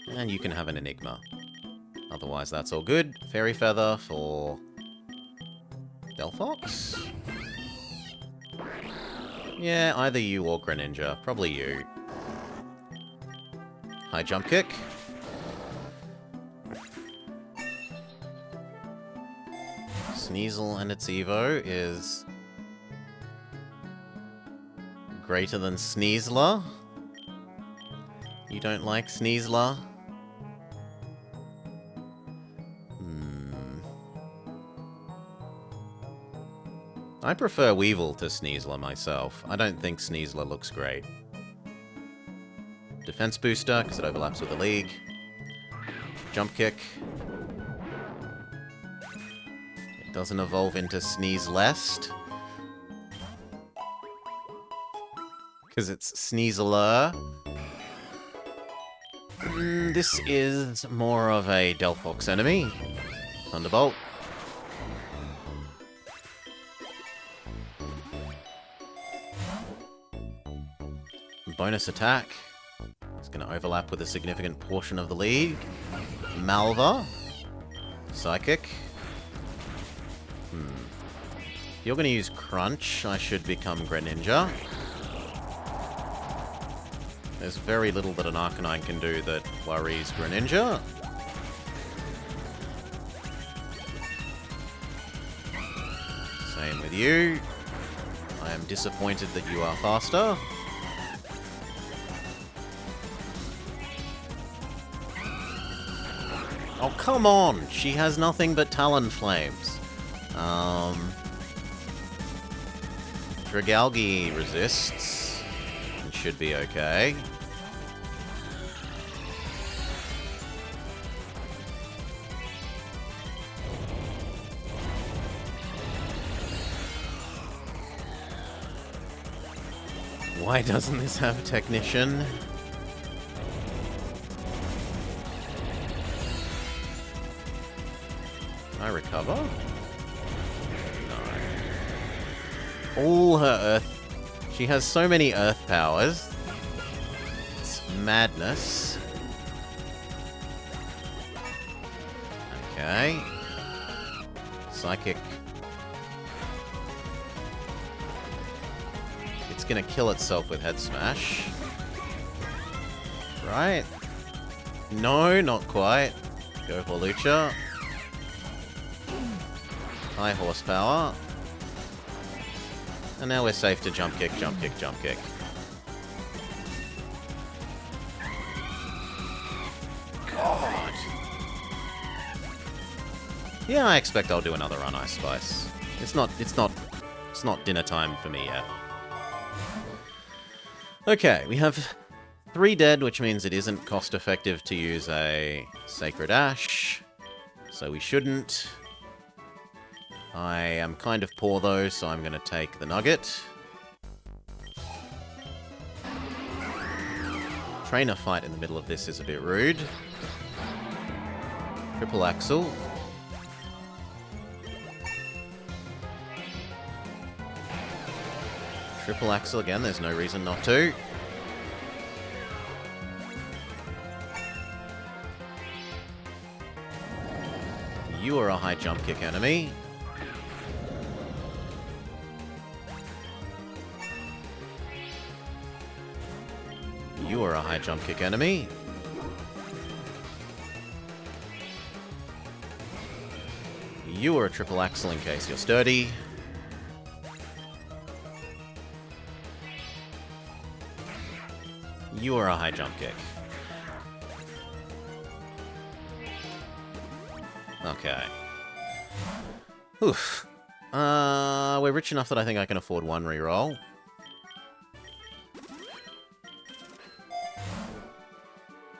And you can have an Enigma. Otherwise, that's all good. Fairy Feather for Delphox? Yeah, either you or Greninja. Probably you. High Jump Kick. Sneasel and its Evo is greater than Sneasler. You don't like Sneasler? I prefer Weevil to Sneasler myself. I don't think Sneasler looks great. Defense booster, because it overlaps with the League. Jump kick. It doesn't evolve into Sneaselest. Because it's Sneasler. This is more of a Delphox enemy. Thunderbolt. Bonus attack. It's going to overlap with a significant portion of the League. Malva. Psychic. If you're going to use Crunch, I should become Greninja. There's very little that an Arcanine can do that worries Greninja. Same with you. I am disappointed that you are faster. Oh, come on! She has nothing but Talonflames. Dragalge resists. It should be okay. Why doesn't this have Technician? Can I recover? No. All her Earth... She has so many Earth powers. It's madness. Okay. Psychic. It's gonna kill itself with Head Smash. Right? No, not quite. Go for Lucha. High horsepower. And now we're safe to jump kick, jump kick, jump kick. God. Yeah, I expect I'll do another run Ice Spice. It's not dinner time for me yet. Okay, we have 3 dead, which means it isn't cost effective to use a Sacred Ash. So we shouldn't. I am kind of poor though, so I'm going to take the Nugget. Trainer fight in the middle of this is a bit rude. Triple Axel. Triple Axel again, there's no reason not to. You are a high jump kick enemy. You are a high jump kick enemy. You are a triple axel in case you're sturdy. You are a high jump kick. Okay. Oof. We're rich enough that I think I can afford one reroll.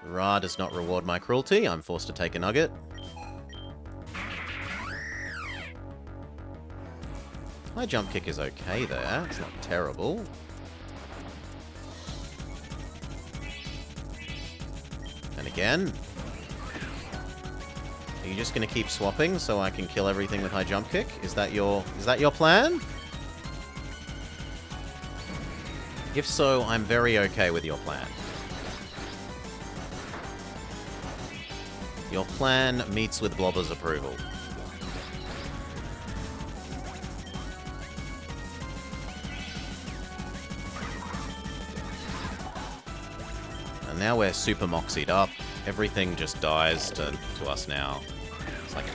Ra does not reward my cruelty. I'm forced to take a nugget. My jump kick is okay there. It's not terrible. And again. Are you just going to keep swapping so I can kill everything with high jump kick? Is that your plan? If so, I'm very okay with your plan. Your plan meets with Blobber's approval. And now we're super moxied up. Everything just dies to us now. It's like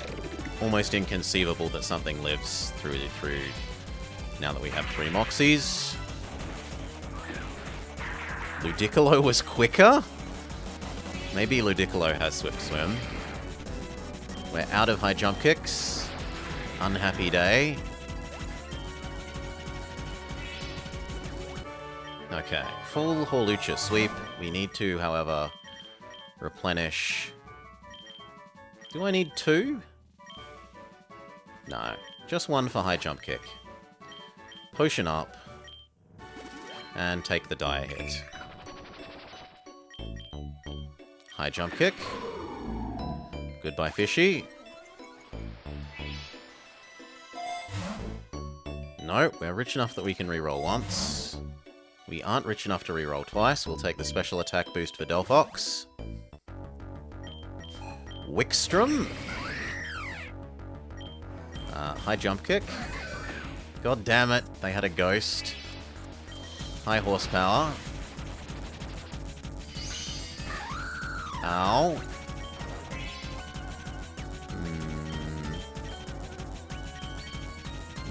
almost inconceivable that something lives through now that we have 3 moxies. Ludicolo was quicker? Maybe Ludicolo has Swift Swim. We're out of high jump kicks. Unhappy day. Okay, full Hawlucha sweep. We need to, however, replenish. Do I need 2? No, just 1 for high jump kick. Potion up. And take the dire hit. High jump kick. Goodbye, fishy. No, we're rich enough that we can reroll once. We aren't rich enough to reroll twice. We'll take the special attack boost for Delphox. Wickstrom. High jump kick. God damn it, they had a ghost. High horsepower. Ow.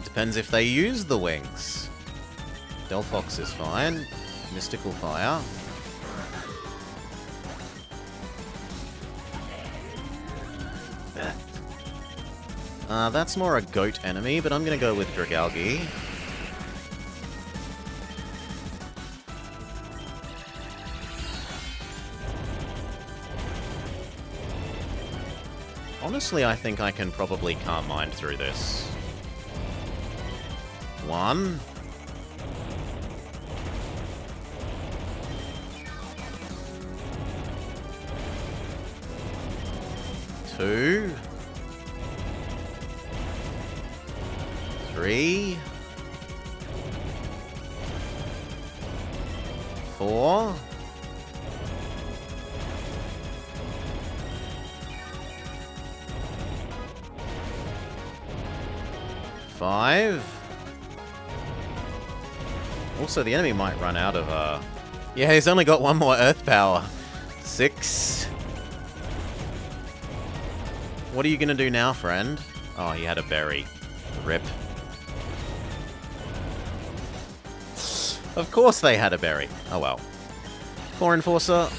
Depends if they use the wings. Delphox is fine. Mystical Fire. That's more a goat enemy, but I'm gonna go with Dragalge. Honestly, I think I can probably Calm Mind through this. 1. 2. 3. 4. 5. Also, the enemy might run out of, Yeah, he's only got 1 more Earth Power. 6. What are you gonna do now, friend? Oh, he had a berry. Rip. Of course they had a berry. Oh well. Core Enforcer.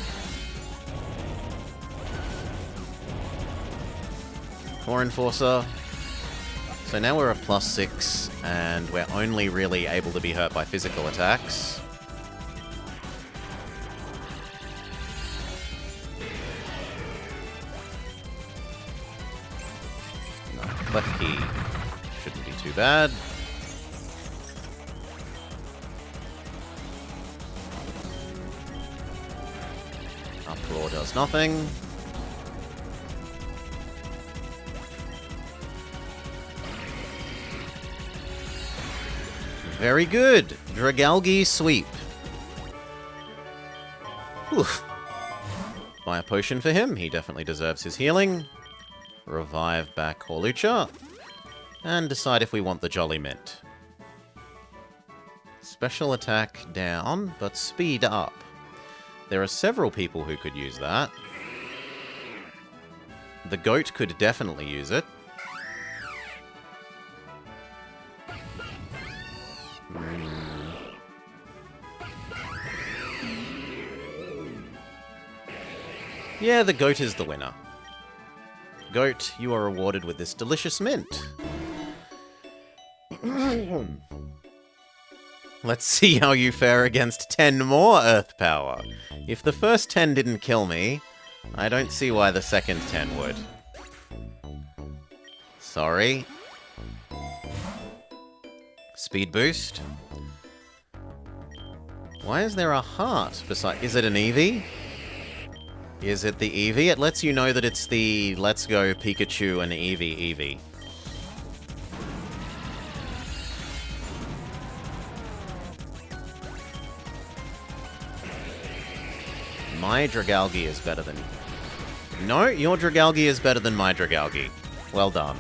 Core Enforcer. So now we're a +6, and we're only really able to be hurt by physical attacks. No, Clef Key shouldn't be too bad. Uproar does nothing. Very good. Dragalge sweep. Oof. Buy a potion for him. He definitely deserves his healing. Revive back Hawlucha. And decide if we want the Jolly Mint. Special attack down, but speed up. There are several people who could use that. The goat could definitely use it. Yeah, the goat is the winner. Goat, you are rewarded with this delicious mint. Let's see how you fare against 10 more Earth Power. If the first 10 didn't kill me, I don't see why the second 10 would. Sorry. Speed boost. Why is there a heart beside... Is it an Eevee? Is it the Eevee? It lets you know that it's the Let's Go Pikachu and Eevee. My Dragalge is better than... No, your Dragalge is better than my Dragalge. Well done.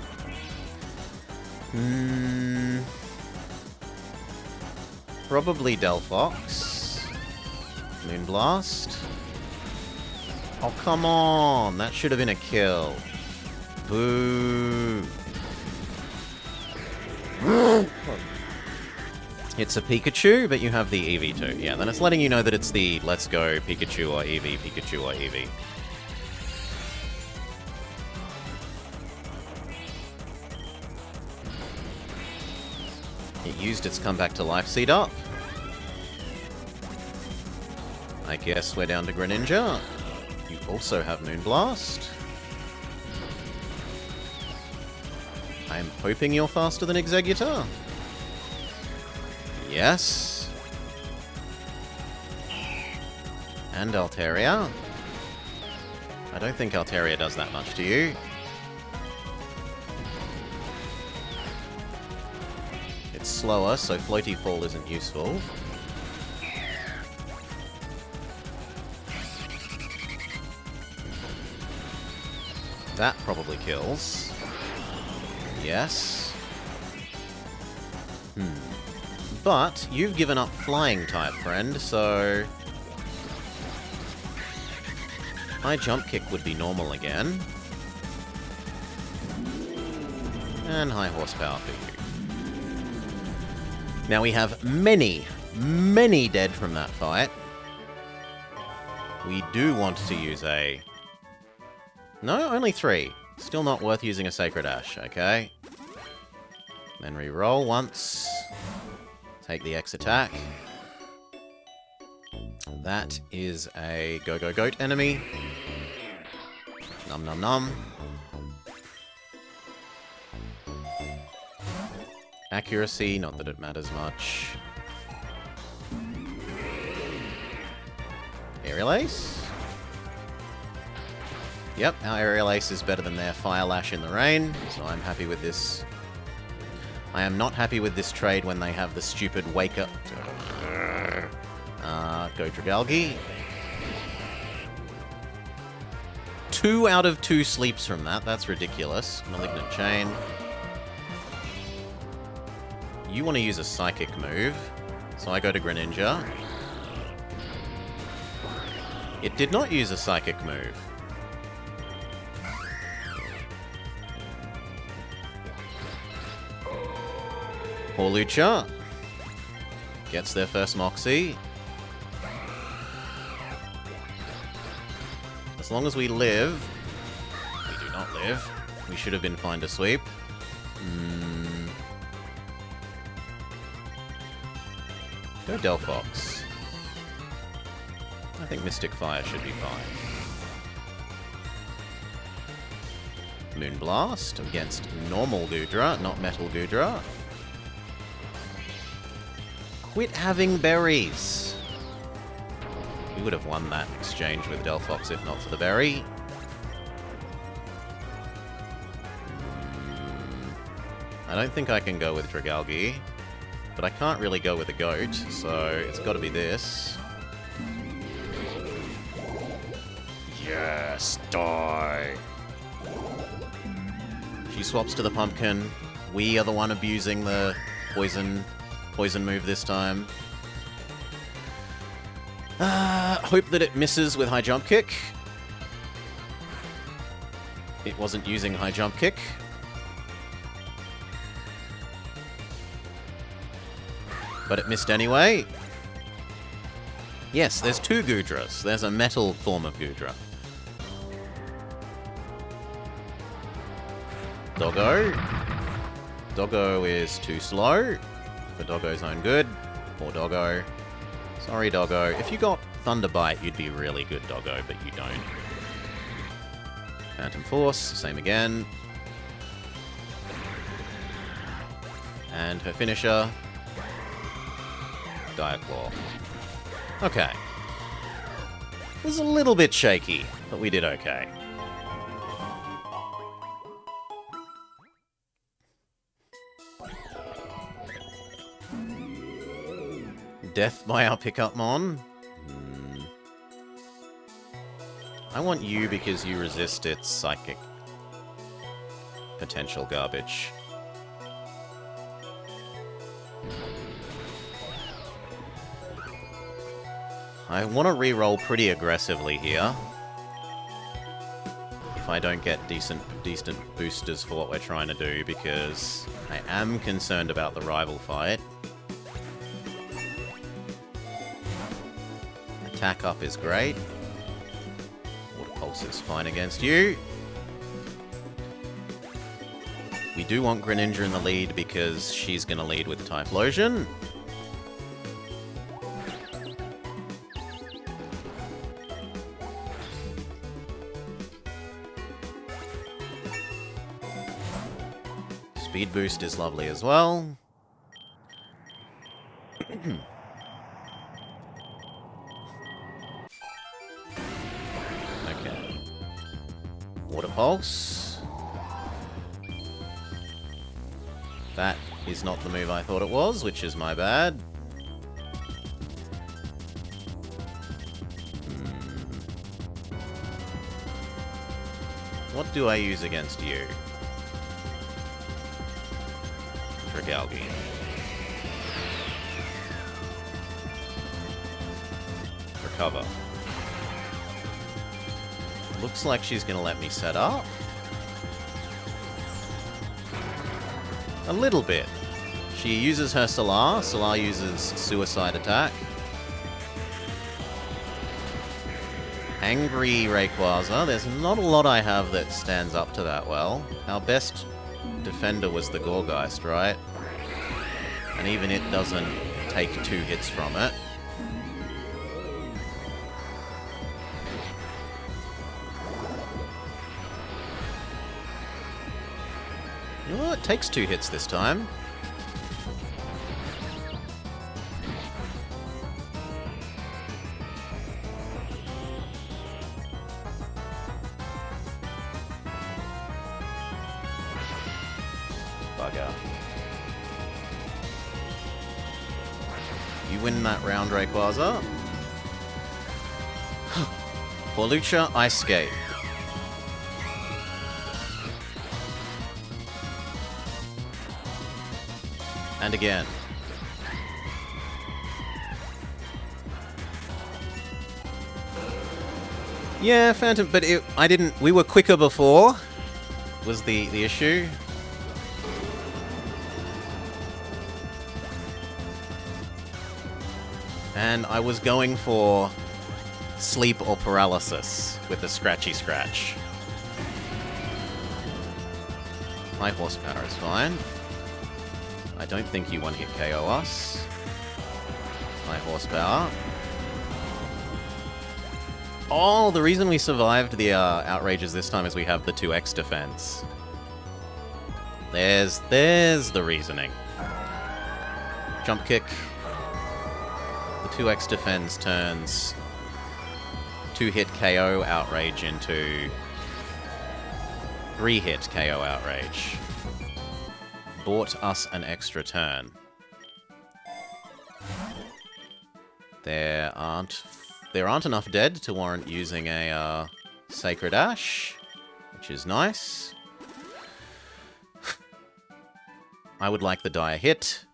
Probably Delphox. Moonblast. Oh, come on! That should have been a kill. Boo! It's a Pikachu, but you have the Eevee too. Yeah, then it's letting you know that it's the Let's Go Pikachu or Eevee, Pikachu or Eevee. It used its comeback to life seed up. I guess we're down to Greninja. You also have Moonblast. I'm hoping you're faster than Exeggutor. Yes. And Altaria. I don't think Altaria does that much to you. It's slower, so Floaty Fall isn't useful. That probably kills. Yes. But you've given up flying type, friend, so... High jump kick would be normal again. And high horsepower for you. Now we have many dead from that fight. We do want to use a... No, only 3. Still not worth using a Sacred Ash, okay? Then re-roll once. Take the X attack. That is a Go-Go-Goat enemy. Num num num. Accuracy, not that it matters much. Aerial Ace? Yep, our Aerial Ace is better than their Fire Lash in the rain, so I'm happy with this. I am not happy with this trade when they have the stupid Wake Up. Go Dragalge. 2 out of 2 sleeps from that, that's ridiculous. Malignant Chain. You want to use a Psychic move, so I go to Greninja. It did not use a Psychic move. Hawlucha gets their first Moxie. As long as we live... We do not live. We should have been fine to sweep. Go Delphox. I think Mystic Fire should be fine. Moonblast against normal Goodra, not Metal Goodra. Quit having berries! We would have won that exchange with Delphox if not for the berry. I don't think I can go with Dragalge, but I can't really go with a goat, so it's got to be this. Yes, die! She swaps to the pumpkin. We are the one abusing the poison move this time. Hope that it misses with high jump kick. It wasn't using high jump kick. But it missed anyway. Yes, there's 2 Goodras. There's a metal form of Goodra. Doggo. Doggo is too slow. For Doggo's own good. Poor Doggo. Sorry, Doggo. If you got Thunder Bite, you'd be really good, Doggo, but you don't. Phantom Force, same again. And her finisher. Dire Claw. Okay. It was a little bit shaky, but we did okay. Death by our pickup mon? I want you because you resist its psychic potential garbage. I want to reroll pretty aggressively here. If I don't get decent boosters for what we're trying to do, because I am concerned about the rival fight. Attack up is great. Water Pulse is fine against you. We do want Greninja in the lead because she's going to lead with Typhlosion. Speed boost is lovely as well. Okay. Water Pulse. That is not the move I thought it was, which is my bad. What do I use against you? Galgi. Recover. Looks like she's going to let me set up. A little bit. She uses her Solar. Solar uses Suicide Attack. Angry Rayquaza. There's not a lot I have that stands up to that well. Our best defender was the Gorgeist, right? And even it doesn't take 2 hits from it. Oh, it takes 2 hits this time. Bugger. You win that round, Rayquaza. Hawlucha, Ice Skate. And again. Yeah, Phantom, but we were quicker before, was the issue. And I was going for sleep or paralysis with a scratchy scratch. High horsepower is fine. I don't think you one-hit KO us. High horsepower. Oh, the reason we survived the outrages this time is we have the 2x defense. There's the reasoning. Jump kick. The 2x defense turns 2-hit KO outrage into 3-hit KO outrage. Bought us an extra turn. There aren't enough dead to warrant using a Sacred Ash, which is nice. I would like the dire hit.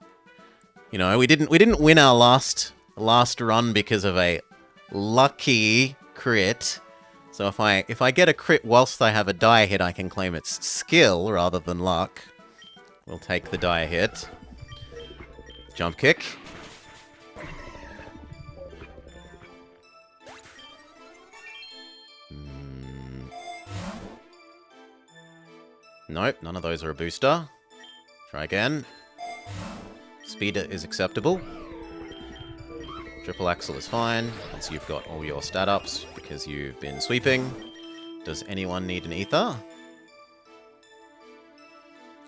You know, we didn't win our last run because of a lucky crit. So if I get a crit whilst I have a dire hit, I can claim it's skill rather than luck. We'll take the dire hit. Jump kick. Nope, none of those are a booster. Try again. Speed is acceptable. Triple Axle is fine, once you've got all your stat ups, because you've been sweeping. Does anyone need an ether?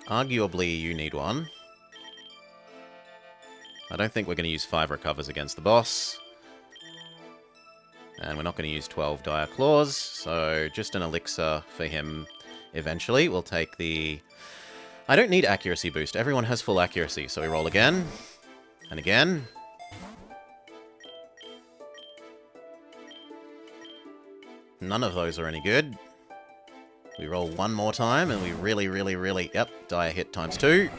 Arguably, you need one. I don't think we're going to use 5 recovers against the boss. And we're not going to use 12 Dire Claws, so just an elixir for him eventually. We'll take the... I don't need accuracy boost. Everyone has full accuracy, so we roll again. And again. None of those are any good. We roll one more time, and we really... Yep, Dire hit times 2.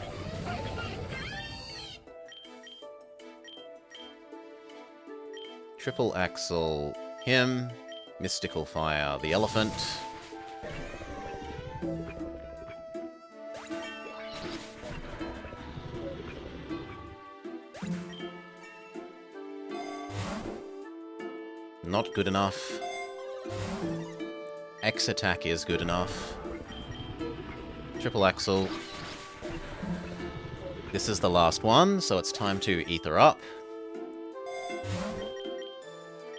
Triple Axle, him. Mystical Fire, the elephant. Not good enough. X attack is good enough. Triple Axle. This is the last one, so it's time to ether up.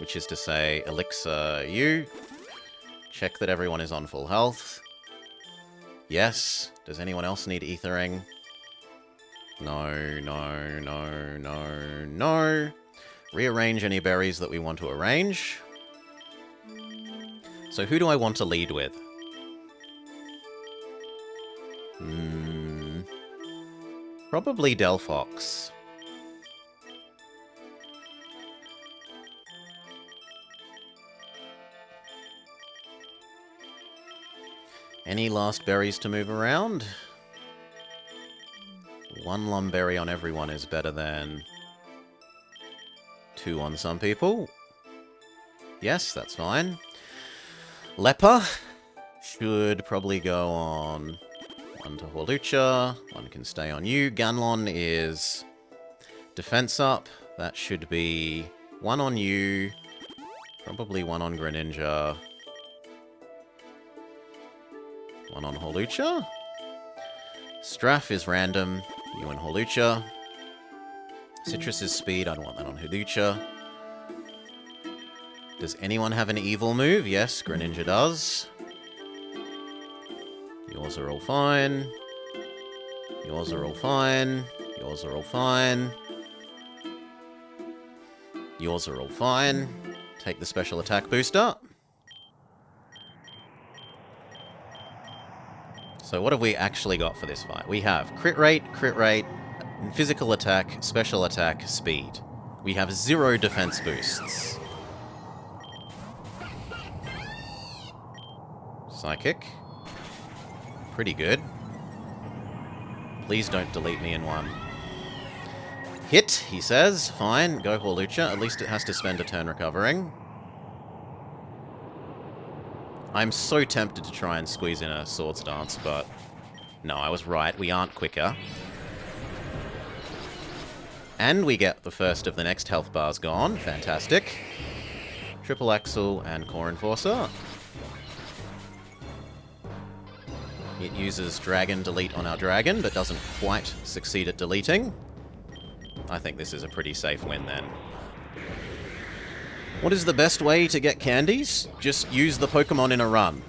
Which is to say, elixir you. Check that everyone is on full health. Yes. Does anyone else need ethering? No. Rearrange any berries that we want to arrange. So who do I want to lead with? Probably Delphox. Any last berries to move around? 1 Lumberry on everyone is better than 2 on some people. Yes, that's fine. Leper should probably go on 1 to Horlucha. 1 can stay on you. Ganlon is defense up. That should be 1 on you. Probably 1 on Greninja. 1 on Horlucha. Straff is random. You and Horlucha. Citrus is speed. I don't want that on Horlucha. Does anyone have an evil move? Yes, Greninja does. Yours are all fine. Yours are all fine. Yours are all fine. Yours are all fine. Take the special attack booster. So what have we actually got for this fight? We have crit rate, physical attack, special attack, speed. We have 0 defense boosts. Psychic. Pretty good. Please don't delete me in 1. Hit, he says. Fine, go Horlucha. At least it has to spend a turn recovering. I'm so tempted to try and squeeze in a Swords Dance, but no, I was right. We aren't quicker. And we get the first of the next health bars gone. Fantastic. Triple Axle and Core Enforcer. It uses Dragon Delete on our dragon, but doesn't quite succeed at deleting. I think this is a pretty safe win then. What is the best way to get candies? Just use the Pokemon in a run.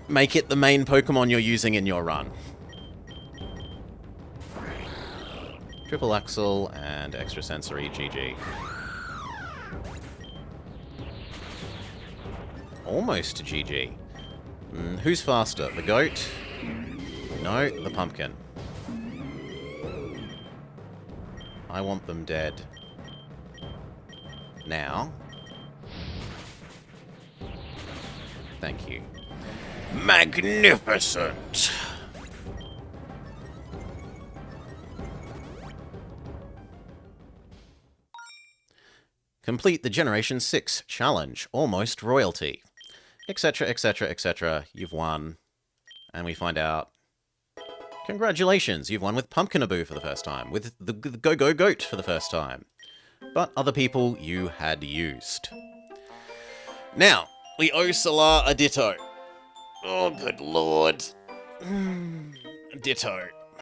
Make it the main Pokemon you're using in your run. Triple Axle and Extrasensory GG. Almost GG. Who's faster? The goat? No, the pumpkin. I want them dead. Now. Thank you. Magnificent! Complete the Generation 6 challenge. Almost royalty. Etc, etc, etc. You've won. And we find out... Congratulations, you've won with Pumpkinaboo for the first time. With the Go-Go Goat for the first time. But other people you had used. Now, we owe Solar a Ditto. Oh, good lord. Ditto.